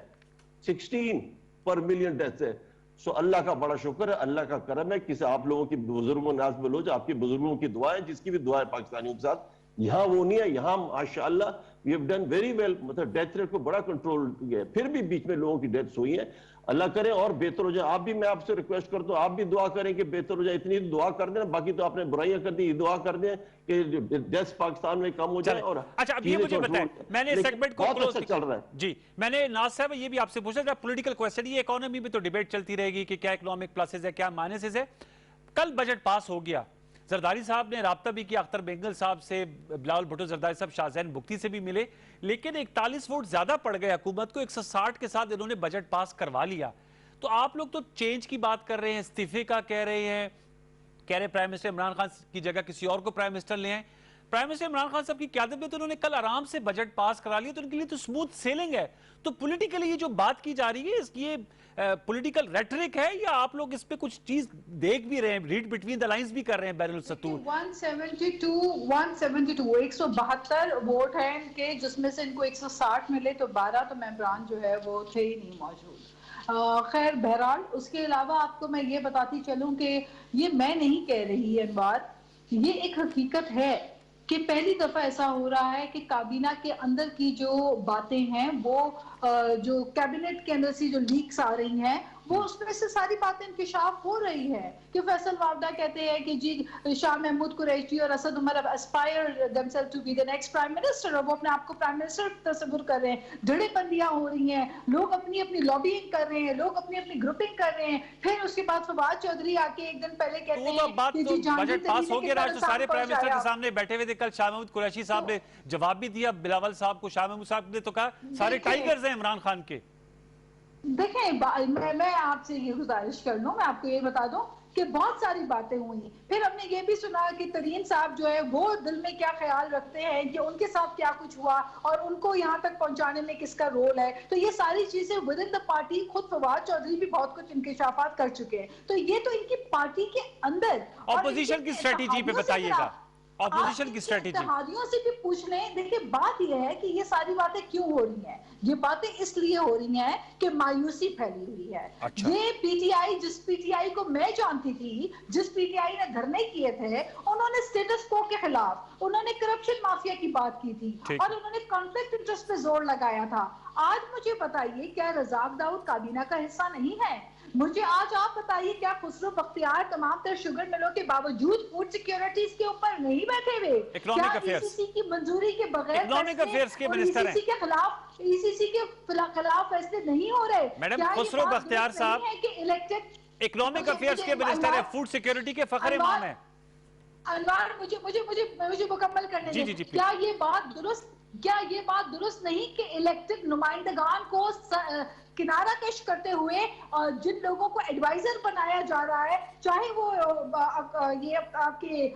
16 पर मिलियन डेथ है। सो अल्लाह का बड़ा शुक्र है, अल्लाह का करम है, किसी आप लोगों की बुजुर्गों नाज बलोच, आपके बुजुर्गों की दुआ है, जिसकी भी दुआ है पाकिस्तानियों के साथ। यहाँ वो नहीं है, यहाँ माशाअल्लाह we have done very well, मतलब डेथ रेट को बड़ा कंट्रोल किया। फिर भी बीच में लोगों की डेथ्स हुई है, अल्लाह करे और बेहतर हो जाए। आप भी, मैं आपसे रिक्वेस्ट करता हूँ, आप भी दुआ करें कि बेहतर हो जाए। इतनी दुआ कर देना, बाकी तो आपने बुराइयां कर दी, दुआ कर दें कि डेथ्स पाकिस्तान में कम हो जाए। और अच्छा, अब ये मुझे बताएं, मैंने सेगमेंट को बहुत अच्छा चल रहा है जी। मैंने नाज साहब ये भी आपसे पूछा था, पॉलिटिकल क्वेश्चन, ये इकोनॉमी में तो डिबेट चलती रहेगी कि क्या इकोनॉमिक प्लसेस है, क्या माइनसेस है। कल बजट पास हो गया, जरदारी साहब ने राब्ता भी किया अख्तर बेंगल साहब से, बिलावल भुट्टो जरदारी साहब शाहजैन बुख्ती से भी मिले, लेकिन 41 वोट ज्यादा पड़ गए हुकूमत को, 160 के साथ इन्होंने बजट पास करवा लिया। तो आप लोग तो चेंज की बात कर रहे हैं, इस्तीफे का कह रहे हैं, कह रहे प्राइम मिनिस्टर इमरान खान की जगह किसी और को प्राइम मिनिस्टर ले आए। प्राइम मिनिस्टर इमरान खान साहब की क़यादत में तो उन्होंने कल आराम से बजट पास करा लिया, तो उनके लिए तो स्मूथ सेलिंग है। तो पॉलिटिकली ये जो बात की जा रही है, इसकी पॉलिटिकल रेटरिक है या आप लोग इस पे कुछ चीज देख भी रहे हैं, रीड बिटवीन द लाइंस भी कर रहे हैं? बैरुल सतूर 172 वोट है इनके, जिसमें से इनको 160 मिले, तो 12 तो मेंबरान जो है वो थे ही नहीं मौजूद। खैर बहरहाल, उसके अलावा आपको मैं ये बताती चलूं कि ये मैं नहीं कह रही अनवार, ये एक हकीकत है کہ پہلی دفعہ ایسا ہو رہا ہے کہ کابینہ کے اندر کی جو باتیں ہیں وہ جو کیبنٹ کے اندر سے جو لیکس آ رہی ہیں وہ اس میں سے ساری باتیں انکشاف ہو رہی ہے کہ فیصل وابڈہ کہتے ہیں کہ جی شاہ محمود قریشی اور اسد عمر اب اسپائر themselves to be the next prime minister، اور وہ اپنے آپ کو پرائم منسٹر تصور کر رہے ہیں، جڑے بندیاں ہو رہی ہیں، لوگ اپنی اپنی لابینگ کر رہے ہیں، لوگ اپنی اپنی گروپنگ کر رہے ہیں، پھر اس کے بعد فواد چودھری آ کے ایک دن پہلے کہتے ہیں کہ جی جہانگیر بجٹ پاس ہو گیا راج، تو سارے پرائم منسٹر کے پہنچایا۔ سامنے بیٹھے ہوئے تھے، کل شاہ محمود قریشی صاحب نے جواب بھی دیا بلاول صاحب کو، شاہ محمود صاحب نے تو کہا سارے ٹائیگرز ہیں عمران خان کے۔ دیکھیں میں آپ سے یہ گزارش کر لوں، میں آپ کو یہ بتا دوں کہ بہت ساری باتیں ہوئی، پھر ہم نے یہ بھی سنا کہ ترین صاحب جو ہے وہ دل میں کیا خیال رکھتے ہیں کہ ان کے ساتھ کیا کچھ ہوا اور ان کو یہاں تک پہنچانے میں کس کا رول ہے، تو یہ ساری چیزیں ودن دا پارٹی خود فواد چودھری بھی بہت کچھ انکشافات کر چکے ہیں، تو یہ تو ان کی پارٹی کے اندر اپوزیشن کی اسٹریٹجی پہ بتائیے گا، اپوزیشن کی اسٹریٹجی۔ اتحادیوں سے بھی پوچھ لیں، دیکھیں بات یہ ہے کہ یہ ساری باتیں کیوں ہو رہی ہیں، یہ باتیں اس لیے ہو رہی ہیں کہ مایوسی پھیلی ہوئی ہے۔ یہ پی ٹی آئی، جس پی ٹی آئی کو میں جانتی تھی، جس پی ٹی آئی نے دھرنے کیے تھے، انہوں نے سٹیٹس کو کے خلاف، انہوں نے کرپشن مافیا کی بات کی تھی اور انہوں نے کانفلکٹ انٹرسٹ پہ زور لگایا تھا۔ آج مجھے بتائیے کیا رزاق داؤد کابینہ کا حصہ نہیں ہے؟ مجھے آج آپ بتائیے کیا خسرو بختیار تمام تر شوگر ملوں کے باوجود فوڈ سیکیورٹیز کے اوپر نہیں بیٹھے ہوئے؟ کیا ای سی سی کی منظوری کے بغیر اکنامک افیئرس کے منسٹر ہیں، ای سی سی کے خلاف فیصلے نہیں ہو رہے؟ میڈم خسرو بختیار صاحب اکنامک افیئرس کے منسٹر ہیں، فوڈ سیکیورٹی کے فخر امام ہیں۔ انوار مجھے مکمل کرنے دیں، کیا یہ بات درست نہیں کہ الیکٹڈ نمائندگان کو کنارہ کش کرتے ہوئے جن لوگوں کو ایڈوائزر بنایا جا رہا ہے، چاہے وہ یہ آپ کے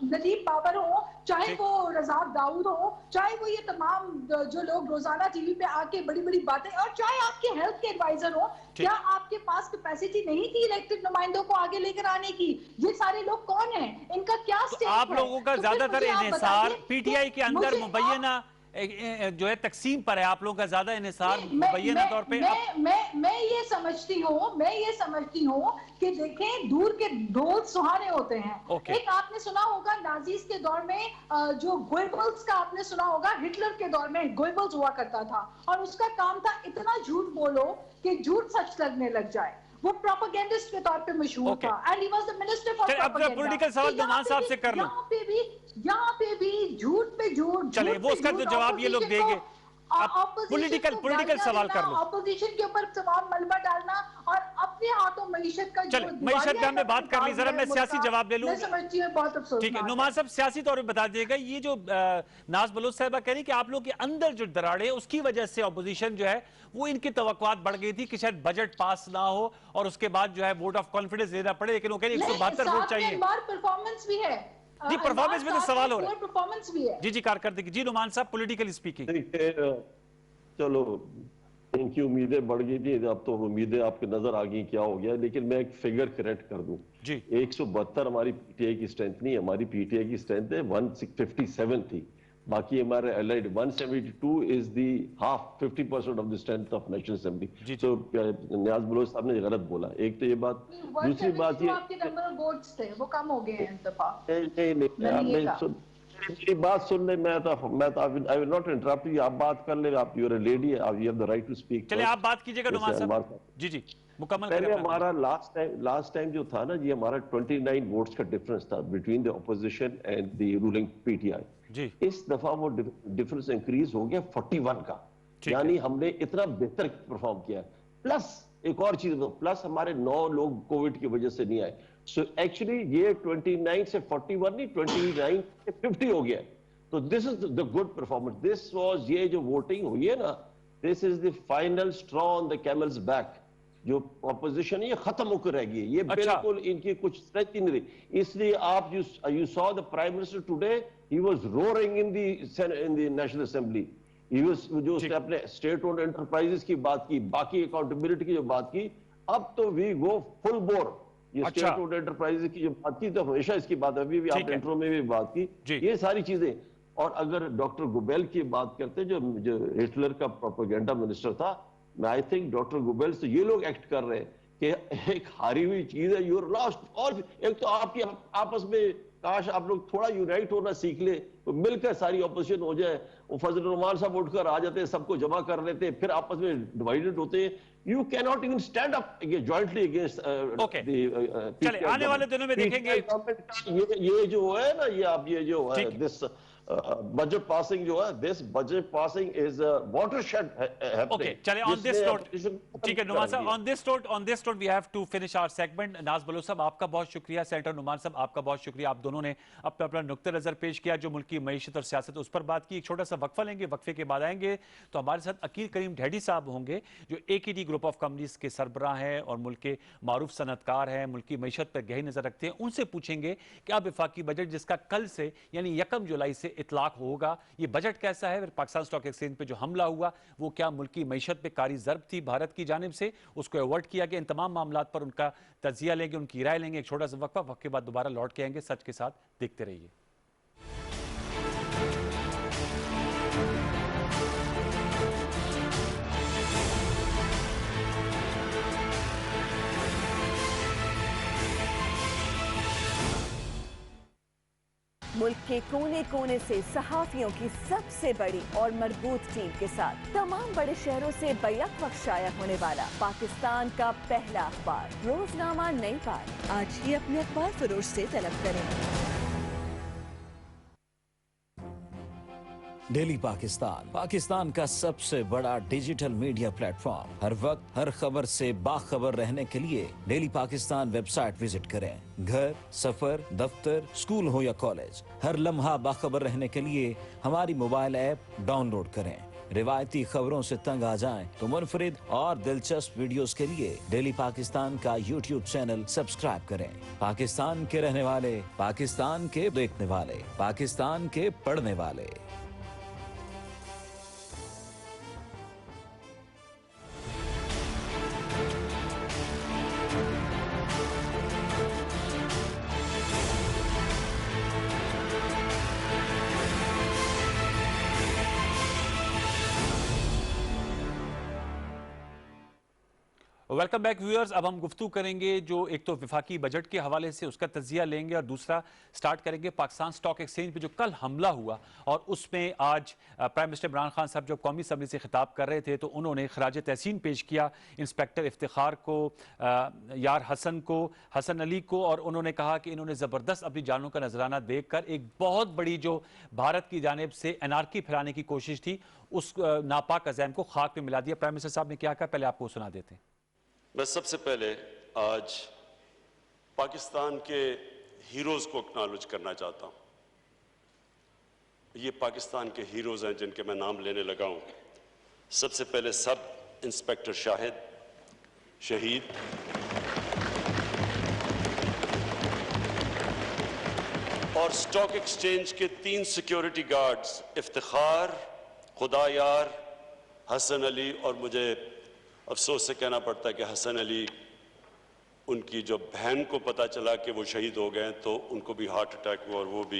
ندیم بابر ہو، چاہے وہ رزاق داؤد ہو، چاہے وہ یہ تمام جو لوگ روزانہ ٹی وی پہ آ کے بڑی بڑی باتیں، اور چاہے آپ کے ہیلتھ کے ایڈوائزر ہو، کیا آپ کے پاس کیپیسٹی نہیں تھی الیکٹڈ نمائندوں کو آگے لے کر آنے کی؟ یہ سارے لوگ کون ہیں؟ ان کا کیا سٹیٹ ہے؟ آپ لوگوں کا زیادہ تر انحصار پی ٹی آئی کے اندر مبینہ جو ہے تقسیم پر ہے، آپ لوگوں کا زیادہ انحصار مبینہ طور پہ۔ میں یہ سمجھتی ہوں کہ دیکھیں دور کے ڈھول سہانے ہوتے ہیں۔ ایک آپ نے سنا ہوگا نازیز کے دور میں جو گوئبلز کا آپ نے سنا ہوگا، ہٹلر کے دور میں گوئبلز ہوا کرتا تھا اور اس کا کام تھا اتنا جھوٹ بولو کہ جھوٹ سچ لگنے لگ جائے، وہ پروپیگنڈسٹ کے طور پہ مشہور تھا، and he was the minister for propaganda. Political سوال نعمان صاحب سے کر لوں، یہاں پہ بھی جھوٹ پہ جھوٹ، چلیں وہ اس کا جواب یہ لوگ دیں گے، پولیٹیکل سوال کر لوں۔ اپوزیشن کے اوپر تمام ملبہ ڈالنا اور اپنے ہاتھوں معیشت کا چلیں معیشت کا ہم نے بات کر لی، ذرا میں سیاسی جواب لے لوں۔ میں سمجھتی ہوں بہت افسوس۔ ٹھیک ہے نعمان صاحب سیاسی طور پہ بتا دیے گا، یہ جو ناز بلوچ صاحبہ کہہ رہی کہ آپ لوگ کے اندر جو دراڑے اس کی وجہ سے اپوزیشن جو ہے وہ ان کی توقعات بڑھ گئی تھی کہ شاید بجٹ پاس نہ ہو اور اس کے بعد جو ہے ووٹ آف کانفیڈنس دینا پڑے، لیکن وہ کہہ رہی 172 ووٹ چاہیے۔ پرفارمنس بھی ہے جی پرفارمنس میں تو سوال ہو رہا ہے، پرفارمنس بھی ہے جی کارکردگی۔ جی نعمان صاحب پولیٹیکل اسپیکنگ، چلو ان کی امیدیں بڑھ گئی تھی، اب تو امیدیں آپ کے نظر آ گئی کیا ہو گیا، لیکن میں ایک فگر کریکٹ کر دوں۔ 172 ہماری پی ٹی آئی کی اسٹرینتھ نہیں، ہماری پی ٹی آئی کی اسٹرینتھ ہے 157 تھی، باقی ہمارے allied 172 is the half 50% of the strength of National Assembly۔ تو نیاز بلوچ صاحب نے غلط بولا، ایک تو یہ بات، دوسری بات یہ آپ کے نمبر ووٹس تھے وہ کم ہو گئے ہیں اس دفعہ۔ میری بات سن لیں، میں تو I will not interrupt you، آپ بات کر لیں، آپ you're a lady، you have the right to speak۔ چلیں آپ بات کیجئے گا نعمان صاحب۔ جی مکمل کریں۔ پہلے ہمارا لاسٹ ٹائم جو تھا نا جی، ہمارا 29 ووٹس کا ڈیفرنس تھا between the opposition and the ruling PTI۔ اس دفعہ وہ ڈیفرنس انکریز ہو گیا 41 کا، یعنی ہم نے اتنا بہتر پرفارم کیا ہے۔ پلس ایک اور چیز، پلس ہمارے 9 لوگ کووڈ کی وجہ سے نہیں آئے، سو ایکچولی یہ 29 سے 41 نہیں، 29 سے 50 ہو گیا ہے۔ تو this is the good performance, this was, یہ جو ووٹنگ ہوئی ہے نا، this is the final straw on the camel's back. جو اپوزیشن ہے یہ ختم ہو کر رہ گئی ہے، یہ بالکل ان کی کچھ اسٹریچ ہی نہیں رہی۔ اس لیے آپ you saw the prime minister today, he was roaring in the national assembly, جو اس نے اپنے اسٹیٹ اونڈ انٹرپرائزز کی بات کی، باقی اکاؤنٹیبلٹی کی جو بات کی، اب تو وی گو فل بور۔ یہ اسٹیٹ اونڈ انٹرپرائزز کی جو بات کی تو ہمیشہ اس کی بات، ابھی بھی آپ نے انٹرو میں بھی بات کی، یہ ساری چیزیں۔ اور اگر ڈاکٹر گوبیل کی بات کرتے جو ہٹلر کا پروپیگنڈا منسٹر تھا، میں آئی تھنک ڈاکٹر گوبیل سے یہ لوگ ایکٹ کر رہے ہیں کہ ایک ہاری ہوئی چیز ہے، یو آر لاسٹ، اور ایک تو آپ کی آپس میں काश आप लोग थोड़ा यूनाइट होना सीख ले, तो मिलकर सारी ऑपोजिशन हो जाए। वो फजल रहमान साहब उठकर आ जाते हैं, सबको जमा कर लेते हैं, फिर आपस में डिवाइडेड होते हैं। You can not even stand up jointly against okay, चले आने वाले दिनों में देखेंगे ये जो है ना, ये आप ये जो है दिस बजट पासिंग जो है, this budget passing is watershed happening. Okay, चले ऑन दिस नोट, ठीक है नुमान साहब, on this note we have to finish our segment. Naz Baloch साहब आपका बहुत शुक्रिया, सेनेटर नुमान साहब आपका बहुत शुक्रिया, आप दोनों ने अपना अपना नुक्ते नजर पेश किया, जो मुल्क की मईशत और सियासत उस पर बात की। एक छोटा सा वक्फा लेंगे, वक्फे के बाद आएंगे तो हमारे साथ अकील करीम ढेडी साहब होंगे, जो AKD ग्रुप ऑफ कंपनीज के सरबराह हैं और मुल्क के मारूफ सनतकार हैं, मुल्क की मईशत पर गहरी नजर रखते हैं। उनसे पूछेंगे कि अब वफाकी बजट जिसका कल से यानी 1 जुलाई से इतलाक होगा, ये बजट कैसा है? पाकिस्तान स्टॉक एक्सचेंज पे जो हमला हुआ वो क्या मुल्क की मईशत पे कारी ज़र्ब थी भारत की जानिब से, उसको अवॉइड किया गया? इन तमाम मामलात पर उनका तजिया लेंगे, उनकी राय लेंगे। एक छोटा सा वक्फा, वक्त के बाद दोबारा लौट के आएंगे। सच के साथ देखते रहिए। मुल्क के कोने कोने से सहाफियों की सबसे बड़ी और मजबूत टीम के साथ तमाम बड़े शहरों से बैक वक्त शाया होने वाला पाकिस्तान का पहला अखबार रोजनामा नई बात। आज ही अपने अखबार फरोश से तलब करें। डेली पाकिस्तान, पाकिस्तान का सबसे बड़ा डिजिटल मीडिया प्लेटफॉर्म। हर वक्त हर खबर से बाखबर रहने के लिए डेली पाकिस्तान वेबसाइट विजिट करें। घर, सफर, दफ्तर, स्कूल हो या कॉलेज, हर लम्हा बाखबर रहने के लिए हमारी मोबाइल ऐप डाउनलोड करें। रिवायती खबरों से तंग आ जाएं तो मुनफरिद और दिलचस्प वीडियोस के लिए डेली पाकिस्तान का YouTube चैनल सब्सक्राइब करें। पाकिस्तान के रहने वाले, पाकिस्तान के देखने वाले, पाकिस्तान के पढ़ने वाले। Welcome back viewers. अब हम गुफ्तगू करेंगे जो एक तो विफाकी बजट के हवाले से उसका तजिया लेंगे और दूसरा स्टार्ट करेंगे पाकिस्तान स्टॉक एक्सचेंज पे जो कल हमला हुआ और उसमें आज प्राइम मिनिस्टर इमरान खान साहब जब कौमी असम्बली से खिताब कर रहे थे तो उन्होंने खराज तहसीन पेश किया इंस्पेक्टर इफ्तिखार को, यार हसन को, हसन अली को, और उन्होंने कहा कि इन्होंने ज़बरदस्त अपनी जानों का नजराना देखकर एक बहुत बड़ी जो भारत की जानिब से एनार्की फैलाने की कोशिश थी उस नापाक अज़ैम को खाक में मिला दिया। प्राइम मिनिस्टर साहब ने क्या कहा, पहले आपको सुना देते हैं। मैं सबसे पहले आज पाकिस्तान के हीरोज को एक्नॉलेज करना चाहता हूं। ये पाकिस्तान के हीरोज हैं जिनके मैं नाम लेने लगा हूं। सबसे पहले सब इंस्पेक्टर शाहिद शहीद, और स्टॉक एक्सचेंज के 3 सिक्योरिटी गार्ड्स इफ्तिखार, खुदा यार, हसन अली। और मुझे अफसोस से कहना पड़ता है कि हसन अली, उनकी जो बहन को पता चला कि वो शहीद हो गए तो उनको भी हार्ट अटैक हुआ और वो भी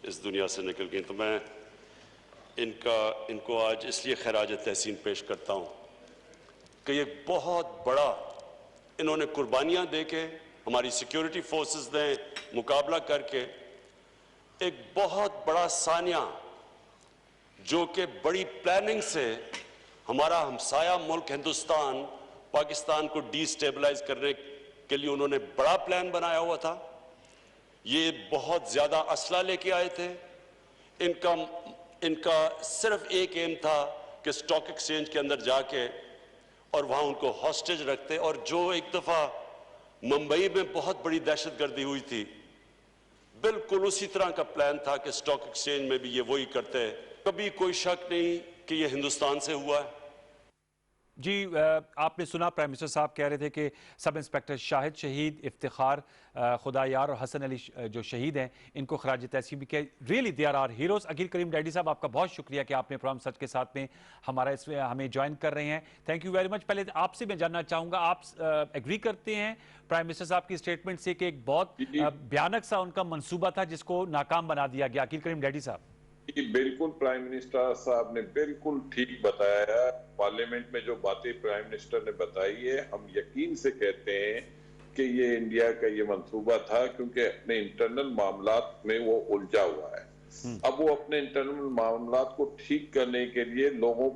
इस दुनिया से निकल गई। तो मैं इनको आज इसलिए खराज तहसीन पेश करता हूँ कि ये बहुत बड़ा इन्होंने कुर्बानियाँ दे के, हमारी सिक्योरिटी फोर्सेस ने मुकाबला करके एक बहुत बड़ा सानिया जो कि बड़ी प्लानिंग से हमारा हमसाया मुल्क हिंदुस्तान पाकिस्तान को डिस्टेबलाइज करने के लिए उन्होंने बड़ा प्लान बनाया हुआ था। ये बहुत ज्यादा असला लेके आए थे। इनका सिर्फ एक एम था कि स्टॉक एक्सचेंज के अंदर जाके और वहां उनको हॉस्टेज रखते। और जो एक दफा मुंबई में बहुत बड़ी दहशतगर्दी हुई थी, बिल्कुल उसी तरह का प्लान था कि स्टॉक एक्सचेंज में भी ये वही करते। कभी कोई शक नहीं कि ये हिंदुस्तान से हुआ है। जी, आपने सुना प्राइम मिनिस्टर साहब कह रहे थे कि सब इंस्पेक्टर शाहिद शहीद, इफ्तिखार, खुदा यार और हसन अली जो शहीद हैं, इनको खराज तहसीन भी किया। Really they are heroes. Aqeel Karim Dhedhi साहब, आपका बहुत शुक्रिया कि आपने प्रोग्राम सच के साथ में हमारा इसमें हमें ज्वाइन कर रहे हैं। Thank you very much. पहले आपसे मैं जानना चाहूँगा, आप एग्री करते हैं प्राइम मिनिस्टर साहब की स्टेटमेंट से कि एक बहुत भयानक सा उनका मनसूबा था जिसको नाकाम बना दिया गया? अकील करीम डैडी साहब। बिल्कुल, प्राइम मिनिस्टर साहब ने बिल्कुल ठीक बताया है। पार्लियामेंट में जो बातें प्राइम मिनिस्टर ने बताई है, हम यकीन से कहते हैं कि ये इंडिया का ये मंसूबा था, क्योंकि अपने इंटरनल मामलात में वो उलझा हुआ है। अब वो अपने इंटरनल मामलात को ठीक करने के लिए लोगों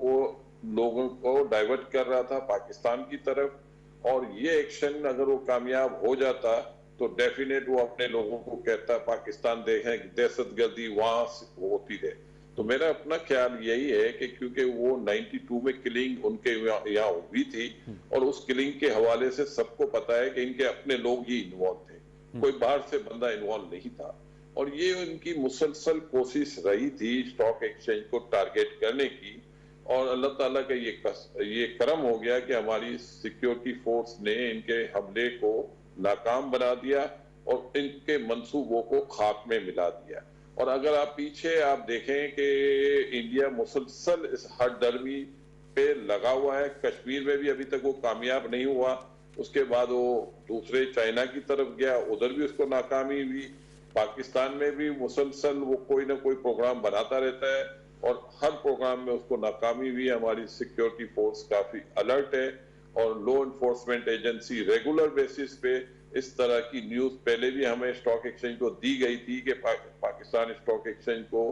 को डाइवर्ट कर रहा था पाकिस्तान की तरफ, और ये एक्शन अगर वो कामयाब हो जाता तो डेफिनेट वो अपने लोगों को कहता पाकिस्तान देखें कि दहशतगर्दी वहां होती है। तो मेरा अपना ख्याल यही है कि क्योंकि वो 92 में किलिंग उनके यहाँ हुई थी, और उस किलिंग के हवाले से सबको पता है कि इनके अपने लोग ही इन्वॉल्व थे, कोई बाहर से बंदा इन्वॉल्व नहीं था। और ये उनकी मुसलसल कोशिश रही थी स्टॉक एक्सचेंज को टारगेट करने की, और अल्लाह ताला का ये करम हो गया कि हमारी सिक्योरिटी फोर्स ने इनके हमले को नाकाम बना दिया और इनके मंसूबों को खाक में मिला दिया। और अगर आप पीछे देखें कि इंडिया मुसलसल इस हरदर्मी पे लगा हुआ है, कश्मीर में भी अभी तक वो कामयाब नहीं हुआ, उसके बाद वो दूसरे चाइना की तरफ गया, उधर भी उसको नाकामी हुई, पाकिस्तान में भी मुसलसल वो कोई ना कोई प्रोग्राम बनाता रहता है और हर प्रोग्राम में उसको नाकामी हुई। हमारी सिक्योरिटी फोर्स काफी अलर्ट है और law enforcement agency regular basis पे इस तरह की न्यूज पहले भी हमें स्टॉक एक्सचेंज को दी गई थी कि पाकिस्तान स्टॉक एक्सचेंज को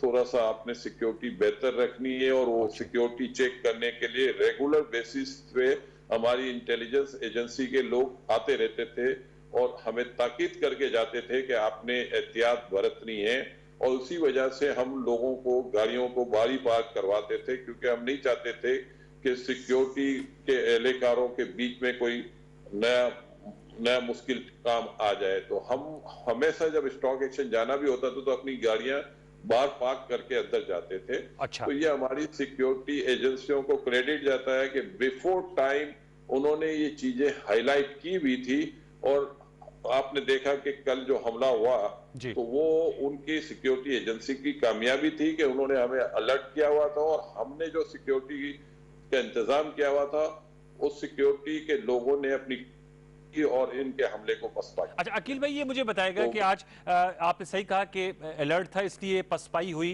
थोड़ा सा आपने सिक्योरिटी बेहतर रखनी है, और वो सिक्योरिटी चेक करने के लिए रेगुलर बेसिस पे हमारी इंटेलिजेंस एजेंसी के लोग आते रहते थे और हमें ताकीद करके जाते थे कि आपने एहतियात बरतनी है। और उसी वजह से हम लोगों को गाड़ियों को बारी पार्क करवाते थे, क्योंकि हम नहीं चाहते थे कि सिक्योरिटी के एहलकारों के बीच में कोई नया मुश्किल काम आ जाए। तो हम हमेशा जब स्टॉक एक्सचेंज जाना भी होता था तो अपनी गाड़ियां बाहर पार्क करके अंदर जाते थे। अच्छा। तो ये हमारी सिक्योरिटी एजेंसियों को क्रेडिट जाता है कि बिफोर टाइम उन्होंने ये चीजें हाईलाइट की भी थी, और आपने देखा कि कल जो हमला हुआ तो वो उनकी सिक्योरिटी एजेंसी की कामयाबी थी कि उन्होंने हमें अलर्ट किया हुआ था, और हमने जो सिक्योरिटी का इंतजाम किया हुआ था उस सिक्योरिटी के लोगों ने अपनी और इनके हमले को पसपा। अच्छा अकील भाई, ये मुझे बताएगा कि आज आपने सही कहा कि अलर्ट था इसलिए पसपाई हुई,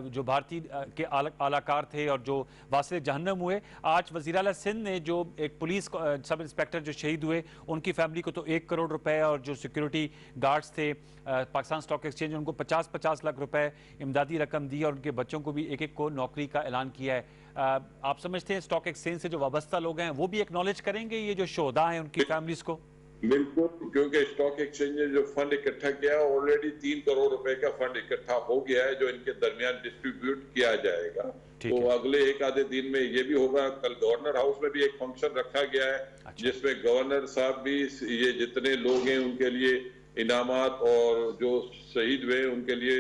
जो भारतीय के आलाकार थे और जो वासिल जहन्नम हुए। आज वज़ीर आला सिंध ने जो एक पुलिस सब इंस्पेक्टर जो शहीद हुए उनकी फैमिली को तो 1 करोड़ रुपए, और जो सिक्योरिटी गार्ड्स थे पाकिस्तान स्टॉक एक्सचेंज उनको 50-50 लाख रुपए इमदादी रकम दी, और उनके बच्चों को भी एक को नौकरी का ऐलान किया है। आप समझते हैं स्टॉक एक्सचेंज से जो वाबस्ता लोग हैं वो भी एक्नॉलेज करेंगे ये जो शोहदा हैं उनकी फैमिलीज को? बिल्कुल, क्योंकि स्टॉक एक्सचेंज ने जो फंड इकट्ठा किया ऑलरेडी 3 करोड़ रुपए का फंड इकट्ठा हो गया है, जो इनके दरमियान डिस्ट्रीब्यूट किया जाएगा। तो अगले एक आधे दिन में ये भी होगा। कल गवर्नर हाउस में भी एक फंक्शन रखा गया है जिसमें गवर्नर साहब भी ये जितने लोग हैं उनके लिए इनामात और जो शहीद हुए उनके लिए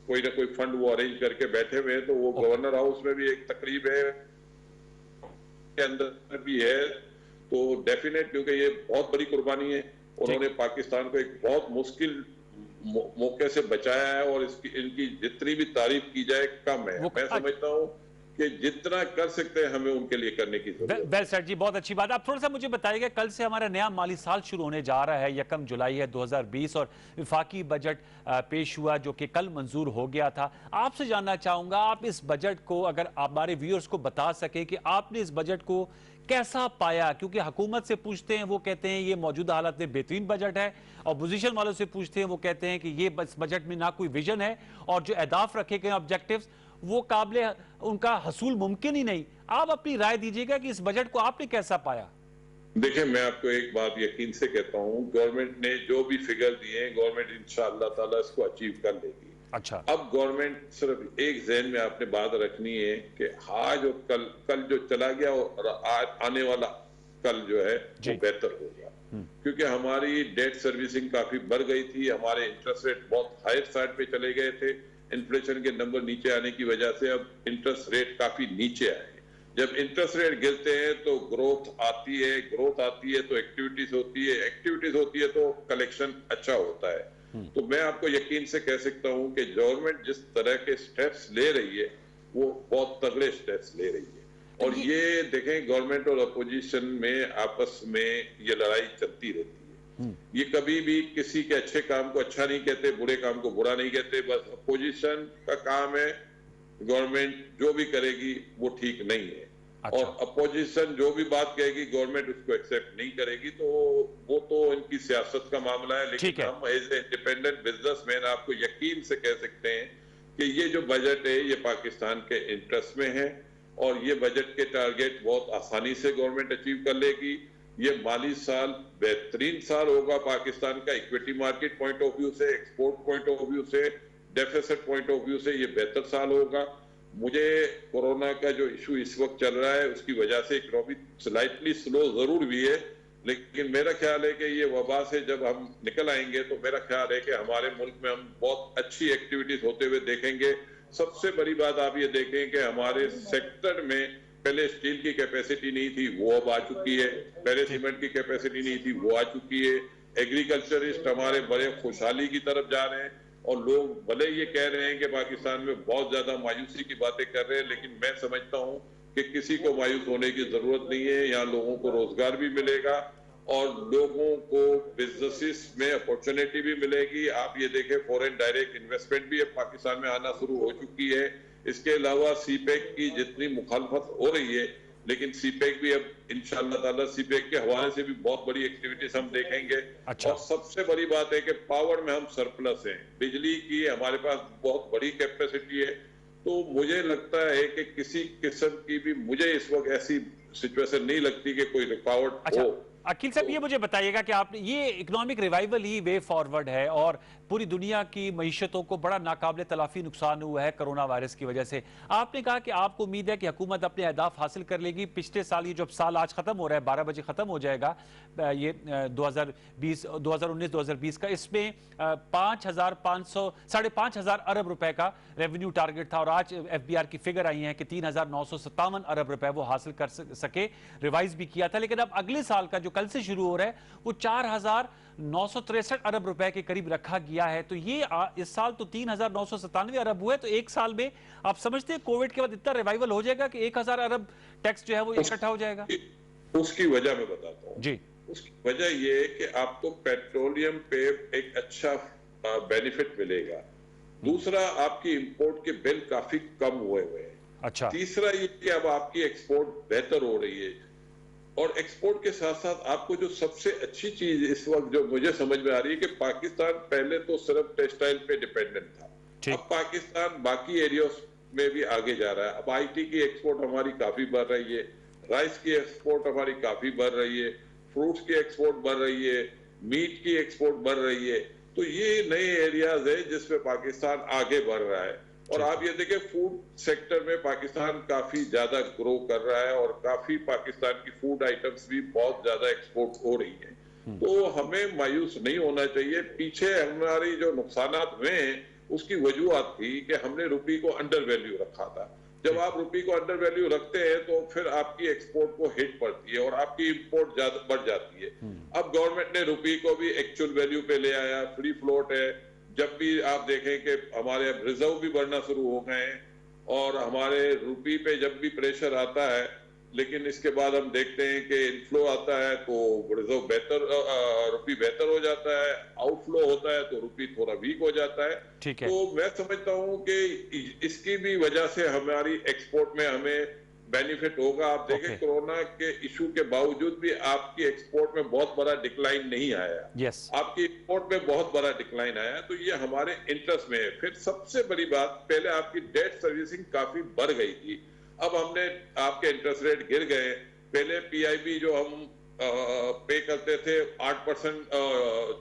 कोई ना कोई फंड वो अरेंज करके बैठे हुए हैं। तो वो गवर्नर हाउस में भी एक तकरीब है के अंदर भी है। तो डेफिनेट, क्योंकि ये बहुत बड़ी कुर्बानी है, उन्होंने पाकिस्तान को एक बहुत मुश्किल मौके से बचाया है, और इनकी जितनी भी तारीफ की जाए कम है। मैं समझता हूँ कि जितना कर सकते हैं हमें उनके लिए करने की जरूरत है। वेल सेड जी, बहुत अच्छी बात। आप थोड़ा सा मुझे बताइएगा, कल से हमारा नया माली साल शुरू होने जा रहा है, 1 जुलाई है 2020, और विफाकी बजट पेश हुआ जो कि कल मंजूर हो गया था। आपसे जानना चाहूंगा, आप इस बजट को अगर आप हमारे व्यूअर्स को बता सके कि आपने इस बजट को कैसा पाया, क्योंकि हुकूमत से पूछते हैं वो कहते हैं ये मौजूदा हालत में बेहतरीन बजट है, अपोजिशन वालों से पूछते हैं वो कहते हैं कि ये बस बजट में ना कोई विजन है और जो अहदाफ रखे गए ऑब्जेक्टिव्स वो काबिल उनका हसूल मुमकिन ही नहीं। आप अपनी राय दीजिएगा कि इस बजट को आपने कैसा पाया? देखिए, मैं आपको एक बात यकीन से कहता हूँ, गवर्नमेंट ने जो भी फिगर दिए हैं गवर्नमेंट इंशाअल्लाह ताला इसको अचीव कर लेगी। अच्छा, अब गवर्नमेंट सिर्फ एक ज़हन में आपने बात रखनी है कि आज और कल जो चला गया और आने वाला कल जो है वो बेहतर होगा, क्योंकि हमारी डेट सर्विसिंग काफी बढ़ गई थी, हमारे इंटरेस्ट रेट बहुत हायर साइड पे चले गए थे, इन्फ्लेशन के नंबर नीचे आने की वजह से अब इंटरेस्ट रेट काफी नीचे आए। जब इंटरेस्ट रेट गिरते हैं तो ग्रोथ आती है, ग्रोथ आती है तो एक्टिविटीज होती है, एक्टिविटीज होती है तो कलेक्शन अच्छा होता है। तो मैं आपको यकीन से कह सकता हूं कि गवर्नमेंट जिस तरह के स्टेप्स ले रही है वो बहुत तगड़े स्टेप्स ले रही है। और ये देखें, गवर्नमेंट और अपोजिशन में आपस में ये लड़ाई चलती रहती है। ये कभी भी किसी के अच्छे काम को अच्छा नहीं कहते, बुरे काम को बुरा नहीं कहते। बस अपोजिशन का काम है गवर्नमेंट जो भी करेगी वो ठीक नहीं है, और अपोजिशन जो भी बात कहेगी गवर्नमेंट उसको एक्सेप्ट नहीं करेगी, तो वो तो इनकी सियासत का मामला है। लेकिन हम एज ए इंडिपेंडेंट बिजनेसमैन आपको यकीन से कह सकते हैं कि ये जो बजट है ये पाकिस्तान के इंटरेस्ट में है और ये बजट के टारगेट बहुत आसानी से गवर्नमेंट अचीव कर लेगी। ये माली साल बेहतरीन साल होगा पाकिस्तान का, equity market point of view से, एक्सपोर्ट पॉइंट ऑफ व्यू से, डेफिसिट पॉइंट ऑफ व्यू से ये बेहतर साल होगा। मुझे कोरोना का जो इशू इस वक्त चल रहा है उसकी वजह से इकोनॉमी स्लाइटली स्लो जरूर भी है, लेकिन मेरा ख्याल है कि ये वबा से जब हम निकल आएंगे तो मेरा ख्याल है कि हमारे मुल्क में हम बहुत अच्छी एक्टिविटीज होते हुए देखेंगे। सबसे बड़ी बात आप ये देखें कि हमारे सेक्टर में पहले स्टील की कैपेसिटी नहीं थी, वो अब आ चुकी है। पहले सीमेंट की कैपेसिटी नहीं थी, वो आ चुकी है। एग्रीकल्चरिस्ट हमारे बड़े खुशहाली की तरफ जा रहे हैं और लोग भले ये कह रहे हैं कि पाकिस्तान में बहुत ज्यादा मायूसी की बातें कर रहे हैं, लेकिन मैं समझता हूं कि किसी को मायूस होने की जरूरत नहीं है। यहाँ लोगों को रोजगार भी मिलेगा और लोगों को बिजनेसेस में अपॉर्चुनिटी भी मिलेगी। आप ये देखें फॉरेन डायरेक्ट इन्वेस्टमेंट भी अब पाकिस्तान में आना शुरू हो चुकी है। इसके अलावा सीपेक की जितनी मुखालफत हो रही है, लेकिन सीपेक भी अब इंशाअल्लाह ताला सीपेक के हवाले से भी बहुत बड़ी एक्टिविटीज हम देखेंगे। और सबसे बड़ी बात है कि पावर में हम सरप्लस हैं, बिजली की हमारे पास बहुत बड़ी कैपेसिटी है। तो मुझे लगता है कि किसी किस्म की भी मुझे इस वक्त ऐसी सिचुएशन नहीं लगती कि कोई रुकावट हो। अकील साहब ये मुझे बताइएगा कि आपने ये इकोनॉमिक रिवाइवल ही वे फॉरवर्ड है और पूरी दुनिया की मईशतों को बड़ा नाकाबिले तलाफी नुकसान हुआ है कोरोना वायरस की वजह से। आपने कहा कि आपको उम्मीद है कि हुकूमत अपने अहदाफ हासिल कर लेगी। पिछले साल ये जो साल आज खत्म हो रहा है, 12 बजे खत्म हो जाएगा ये 2019-2020 का, इसमें 5,500 अरब रुपए का रेवेन्यू टारगेट था और आज FBR की फिगर आई है कि 3,957 अरब रुपए वो हासिल कर सके, रिवाइज भी किया था। लेकिन अब अगले साल का जो कल से शुरू हो रहा है वो 4,963 अरब रुपए के करीब रखा गया है। तो ये इस साल तो 3,997 अरब हुए, तो एक साल में आप समझते हैं कोविड के बाद इतना रिवाइवल हो जाएगा कि 1,000 अरब टैक्स जो है वो इकट्ठा हो जाएगा? उसकी वजह मैं बताता हूँ जी। उसकी वजह ये है कि आपको पेट्रोलियम पे एक अच्छा बेनिफिट मिलेगा। दूसरा, आपकी इंपोर्ट के बिल काफी कम हुए हैं। अच्छा। तीसरा ये कि अब आपकी एक्सपोर्ट बेहतर हो रही है और एक्सपोर्ट के साथ साथ आपको जो सबसे अच्छी चीज इस वक्त जो मुझे समझ में आ रही है कि पाकिस्तान पहले तो सिर्फ टेक्सटाइल पे डिपेंडेंट था, अब पाकिस्तान बाकी एरियाज में भी आगे जा रहा है। अब IT की एक्सपोर्ट हमारी काफी बढ़ रही है, राइस की एक्सपोर्ट हमारी काफी बढ़ रही है, फ्रूट्स की एक्सपोर्ट बढ़ रही है, मीट की एक्सपोर्ट बढ़ रही है। तो ये नए एरियाज है जिसमें पाकिस्तान आगे बढ़ रहा है। और आप ये देखें फूड सेक्टर में पाकिस्तान काफी ज्यादा ग्रो कर रहा है और काफी पाकिस्तान की फूड आइटम्स भी बहुत ज्यादा एक्सपोर्ट हो रही है। तो हमें मायूस नहीं होना चाहिए। पीछे हमारी जो नुकसानात हुए हैं उसकी वजूहत थी कि हमने रुपये को अंडर वैल्यू रखा था। जब आप रुपये को अंडर वैल्यू रखते हैं तो फिर आपकी एक्सपोर्ट को हिट पड़ती है और आपकी इंपोर्ट ज्यादा बढ़ जाती है। अब गवर्नमेंट ने रुपये को भी एक्चुअल वैल्यू पे ले आया, फ्री फ्लोट है। जब भी आप देखें कि हमारे अब रिजर्व भी बढ़ना शुरू हो गए हैं और हमारे रुपये पे जब भी प्रेशर आता है, लेकिन इसके बाद हम देखते हैं कि इनफ्लो आता है तो रिजर्व रुपये बेहतर हो जाता है, आउटफ्लो होता है तो रुपये थोड़ा वीक हो जाता है। ठीक है। तो मैं समझता हूं कि इसकी भी वजह से हमारी एक्सपोर्ट में हमें बेनिफिट होगा। आप देखें कोरोना के इशू के बावजूद भी आपकी एक्सपोर्ट में बहुत बड़ा डिक्लाइन नहीं आया। आपकी इंपोर्ट में बहुत बड़ा डिक्लाइन आया, तो ये हमारे इंटरेस्ट में है। फिर सबसे बड़ी बात, पहले आपकी डेट सर्विसिंग काफी बढ़ गई थी, अब हमने आपके इंटरेस्ट रेट गिर गए। पहले PIB जो हम पे करते थे 8%,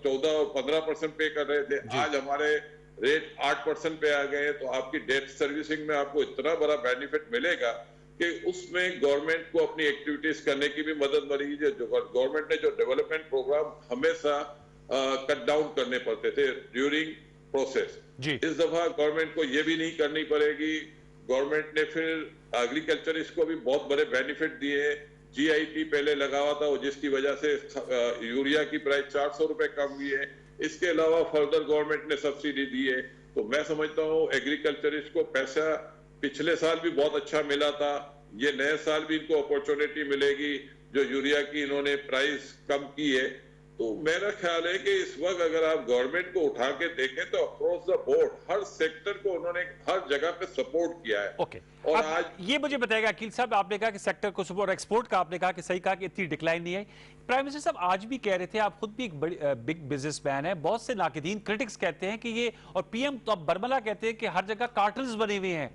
14 और 15% पे कर रहे थे, आज हमारे रेट 8% पे आ गए। तो आपकी डेट सर्विसिंग में आपको इतना बड़ा बेनिफिट मिलेगा कि उसमें गवर्नमेंट को अपनी एक्टिविटीज करने की भी मदद मिलेगी। जो गवर्नमेंट ने जो डेवलपमेंट प्रोग्राम हमेशा कट डाउन करने पड़ते थे ड्यूरिंग प्रोसेस, इस दफा गवर्नमेंट को ये भी नहीं करनी पड़ेगी। गवर्नमेंट ने फिर एग्रीकल्चरिस्ट को भी बहुत बड़े बेनिफिट दिए। GIT पहले लगा हुआ था जिसकी वजह से यूरिया की प्राइस 400 रुपए कम हुई है। इसके अलावा फर्दर गवर्नमेंट ने सब्सिडी दी है। तो मैं समझता हूँ एग्रीकल्चरिस्ट को पैसा पिछले साल भी बहुत अच्छा मिला था, ये नए साल भी इनको अपॉर्चुनिटी मिलेगी। जो यूरिया की इन्होंने प्राइस कम की है तो मेरा ख्याल है कि इस वक्त अगर आप गवर्नमेंट को उठा के देखें तो across the board her sector को उन्होंने हर जगह पे सपोर्ट किया है। ओके, और आज ये मुझे बताएगा अकील साहब, आपने कहा कि सेक्टर को सपोर्ट, एक्सपोर्ट का आपने कहा कि सही कहा कि इतनी डिक्लाइन नहीं है। प्राइम मिनिस्टर साहब आज भी कह रहे थे, आप खुद भी एक बड़ी बिग बिजनेसमैन है, बहुत से नाकिदीन क्रिटिक्स कहते हैं कि ये, और पीएम तो अब बर्मला कहते हैं कि हर जगह कार्टल्स बने हुए हैं,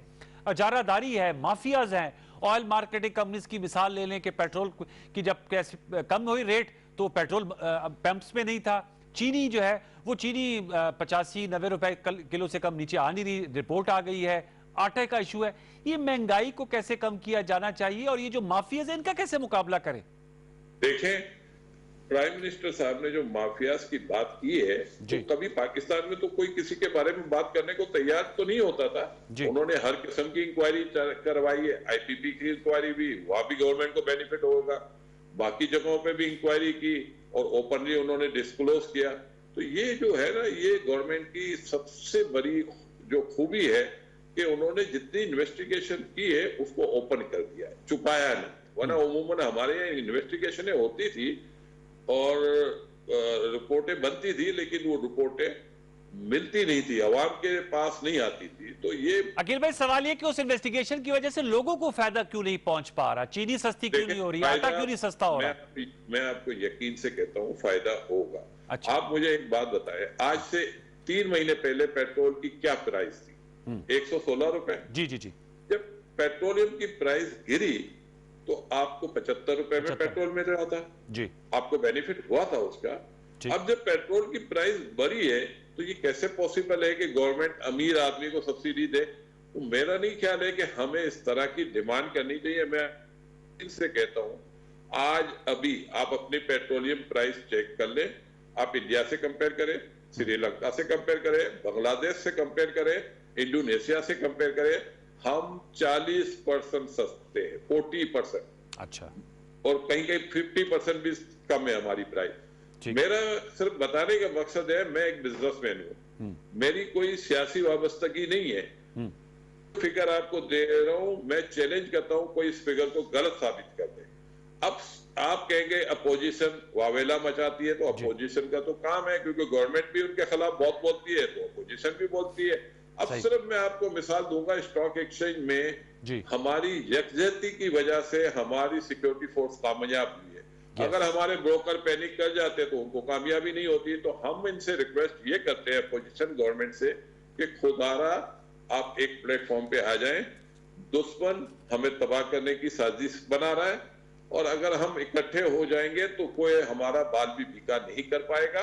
अजारादारी है, माफियाज हैं। ऑयल मार्केटिंग कंपनीज की मिसाल ले लें कि पेट्रोल की जब कम हुई रेट तो पेट्रोल पंप्स में नहीं था। चीनी जो है वो चीनी 85-90 रुपए किलो से कम नीचे आ नहीं रही, रिपोर्ट आ गई है। आटे का इशू है। ये महंगाई को कैसे कम किया जाना चाहिए और ये जो माफियाज है इनका कैसे मुकाबला करें? देखें, प्राइम मिनिस्टर साहब ने जो माफियाज की बात की है, तो कभी पाकिस्तान में तो कोई किसी के बारे में बात करने को तैयार तो नहीं होता था। उन्होंने हर किस्म की इंक्वायरी करवाई है, आईपीपी की इंक्वायरी भी, वहां भी गवर्नमेंट को बेनिफिट होगा, बाकी जगहों पे भी इंक्वायरी की और ओपनली उन्होंने डिस्क्लोज किया। तो ये जो है ना, ये गवर्नमेंट की सबसे बड़ी जो खूबी है कि उन्होंने जितनी इन्वेस्टिगेशन की है उसको ओपन कर दिया है, छुपाया नहीं। वरना उमूमन हमारे यहाँ इन्वेस्टिगेशनें होती थी और रिपोर्टें बनती थी, लेकिन वो रिपोर्टें मिलती नहीं थी, अवाम के पास नहीं आती थी। तो ये अकील भाई सवाल ये कि उस इन्वेस्टिगेशन की वजह से लोगों को फायदा क्यों नहीं पहुंच पा रहा? चीनी सस्ती क्यों नहीं हो रही, आटा क्यों नहीं सस्ता हो रहा? मैं आपको यकीन से कहता हूँ फायदा होगा। अच्छा। आप मुझे एक बात बताएं, आज से 3 महीने पहले पेट्रोल की क्या प्राइस थी? 116 रुपए। जी जी जी। जब पेट्रोलियम की प्राइस गिरी तो आपको 75 रुपए में पेट्रोल मिल रहा था जी, आपको बेनिफिट हुआ था उसका। अब जब पेट्रोल की प्राइस बढ़ी है तो ये कैसे पॉसिबल है कि गवर्नमेंट अमीर आदमी को सब्सिडी दे? तो मेरा नहीं ख्याल है कि हमें इस तरह की डिमांड करनी चाहिए। मैं इनसे कहता हूं, आज अभी आप अपनी पेट्रोलियम प्राइस चेक कर लें, आप इंडिया से कंपेयर करें, श्रीलंका से कंपेयर करें, बांग्लादेश से कंपेयर करें, इंडोनेशिया से कंपेयर करें, हम 40% सस्ते हैं, 40%। अच्छा। और कहीं कहीं 50% भी कम है हमारी प्राइस। मेरा सिर्फ बताने का मकसद है, मैं एक बिजनेसमैन हूं, मेरी कोई सियासी वाबस्तगी नहीं है। फिगर आपको दे रहा हूं, मैं चैलेंज करता हूं कोई इस फिगर को गलत साबित कर दे। अब आप कहेंगे अपोजिशन वावेला मचाती है, तो अपोजिशन का तो काम है, क्योंकि गवर्नमेंट भी उनके खिलाफ बहुत बोलती है तो अपोजिशन भी बोलती है। अब सिर्फ मैं आपको मिसाल दूंगा, स्टॉक एक्सचेंज में हमारी यकजहती की वजह से हमारी सिक्योरिटी फोर्स कामयाब हुई है। अगर हमारे ब्रोकर पैनिक कर जाते तो उनको कामयाबी नहीं होती। तो हम इनसे रिक्वेस्ट ये करते हैं अपोजिशन गवर्नमेंट से कि खुदारा आप एक प्लेटफॉर्म पे आ जाएं। दुश्मन हमें तबाह करने की साजिश बना रहा है और अगर हम इकट्ठे हो जाएंगे तो कोई हमारा बाल भी भीगा नहीं कर पाएगा।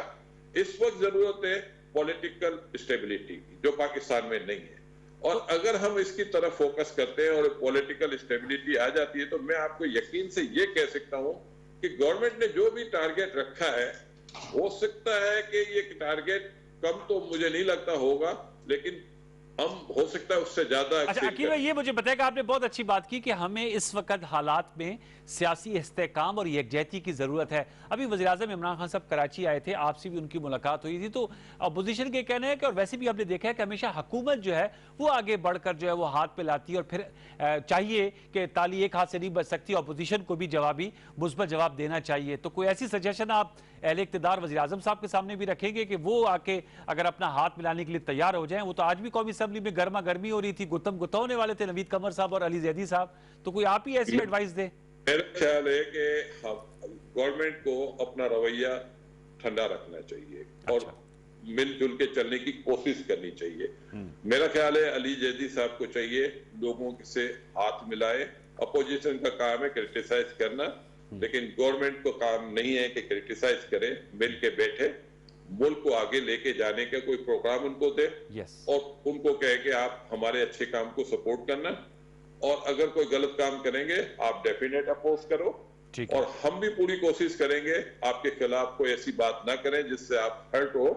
इस वक्त जरूरत है पॉलिटिकल स्टेबिलिटी की, जो पाकिस्तान में नहीं है। और अगर हम इसकी तरफ फोकस करते हैं और पॉलिटिकल स्टेबिलिटी आ जाती है तो मैं आपको यकीन से ये कह सकता हूं कि गवर्नमेंट ने जो भी टारगेट रखा है, हो सकता है कि ये टारगेट कम तो मुझे नहीं लगता होगा, लेकिन हम हो सकता है उससे ज्यादा। अच्छा अकील भाई, ये मुझे बताएगा, आपने बहुत अच्छी बात की कि हमें इस वक्त हालात में सियासी इस्तेकाम और यकजहती की जरूरत है। अभी वज़ीर-ए-आज़म इमरान खान साहब कराची आए थे, आपसे भी उनकी मुलाकात हुई थी, तो अपोजिशन के कहना है कि, और वैसे भी हमने देखा है कि हमेशा हुकूमत जो है वो आगे बढ़कर जो है वो हाथ पे लाती है और फिर चाहिए कि ताली एक हाथ से नहीं बच सकती, अपोजिशन को भी जवाबी मुस्बत जवाब देना चाहिए। तो कोई ऐसी सजेशन आप अहले इक़्तिदार वज़ीर-ए-आज़म साहब के सामने भी रखेंगे कि वो आके अगर अपना हाथ मिलाने के लिए तैयार हो जाएं? वो तो आज भी कौमी असेंबली में गर्मा गर्मी हो रही थी, गुत्तम गुत्ता होने वाले थे नवीद कमर साहब और अली जैदी साहब, तो कोई आप ही ऐसी एडवाइस दे। मेरा ख्याल है कि गवर्नमेंट को अपना रवैया ठंडा रखना चाहिए और मिलजुल के चलने की कोशिश करनी चाहिए। मेरा ख्याल है अली जैदी साहब को चाहिए लोगों से हाथ मिलाए। अपोजिशन का काम है क्रिटिसाइज करना, लेकिन गवर्नमेंट को काम नहीं है कि क्रिटिसाइज करे, मिल के बैठे मुल्क को आगे लेके जाने का कोई प्रोग्राम उनको दे और उनको कहे कि आप हमारे अच्छे काम को सपोर्ट करना और अगर कोई गलत काम करेंगे आप डेफिनेट अपोज करो और हम भी पूरी कोशिश करेंगे आपके खिलाफ कोई ऐसी बात ना करें जिससे आप हर्ट हो।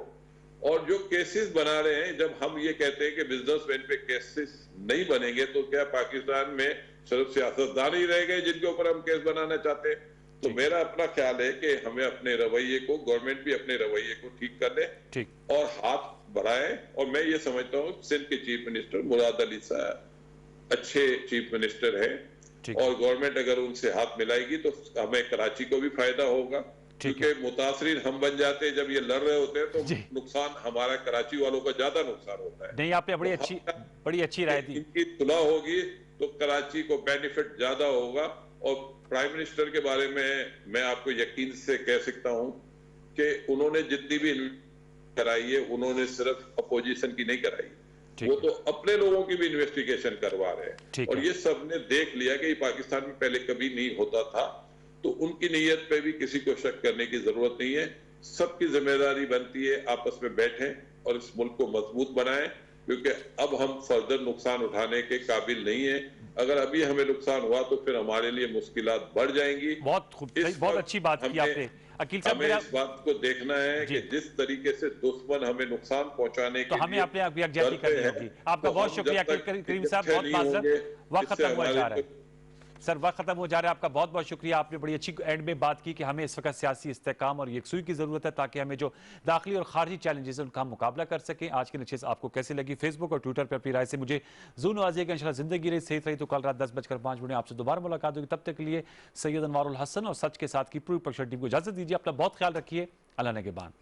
और जो केसेस बना रहे हैं, जब हम ये कहते हैं कि बिजनेसमैन पे केसेस नहीं बनेंगे तो क्या पाकिस्तान में सिर्फ सियासतदान ही रह गए जिनके ऊपर हम केस बनाना चाहते हैं? तो मेरा अपना ख्याल है कि हमें अपने रवैये को, गवर्नमेंट भी अपने रवैये को ठीक कर ले और हाथ बढ़ाए। और मैं ये समझता हूँ सिंध के चीफ मिनिस्टर मुराद अली साहब अच्छे चीफ मिनिस्टर हैं और गवर्नमेंट अगर उनसे हाथ मिलाएगी तो हमें कराची को भी फायदा होगा क्योंकि मुतासरीन हम बन जाते हैं जब ये लड़ रहे होते हैं तो जी। नुकसान हमारा कराची वालों का ज्यादा नुकसान होता है। नहीं, आपने बड़ी अच्छी राय दी। इनकी सुलह होगी तो कराची को बेनिफिट ज्यादा होगा। और प्राइम मिनिस्टर के बारे में मैं आपको यकीन से कह सकता हूं कि उन्होंने जितनी भी कराई है उन्होंने सिर्फ अपोजिशन की नहीं कराई, वो तो अपने लोगों की भी इन्वेस्टिगेशन करवा रहे हैं। और ये सबने देख लिया कि पाकिस्तान में पहले कभी नहीं होता था, तो उनकी नीयत पे भी किसी को शक करने की जरूरत नहीं है। सबकी जिम्मेदारी बनती है आपस में बैठें और इस मुल्क को मजबूत बनाएं, क्योंकि अब हम फर्दर नुकसान उठाने के काबिल नहीं है। अगर अभी हमें नुकसान हुआ तो फिर हमारे लिए मुश्किलात बढ़ जाएंगी। बहुत अच्छी बात की आपने अकील साहब। हमें इस बात को देखना है कि जिस तरीके से दुश्मन हमें नुकसान पहुंचाने के हमें अपने यकजहती करनी होगी। आपका बहुत शुक्रिया करीम साहब, बहुत माजरत, वक्त खत्म हो जा रहा है सर, वक्त खत्म हो जा रहा है। आपका बहुत बहुत शुक्रिया, आपने बड़ी अच्छी एंड में बात की कि हमें इस वक्त सियासी इस्तेकाम और यकसुई की जरूरत है ताकि हमें जो दाखिली और खारजी चैलेंजेस हैं उनका हम मुकाबला कर सकें। आज की नशिस्त आपको कैसी लगी? फेसबुक और ट्विटर पर अपनी राय से मुझे जरूर नवाजिएगा। इंशाल्लाह जिंदगी रही, सेहत रही तो कल रात 10:05 आपसे दोबारा मुलाकात होगी। तब तक के लिए सैयद अनवारुल हसन और सच के साथ की पूरी प्रोडक्शन टीम को इजाजत दीजिए। अपना बहुत ख्याल रखिए। अल्लाह नेगहबान।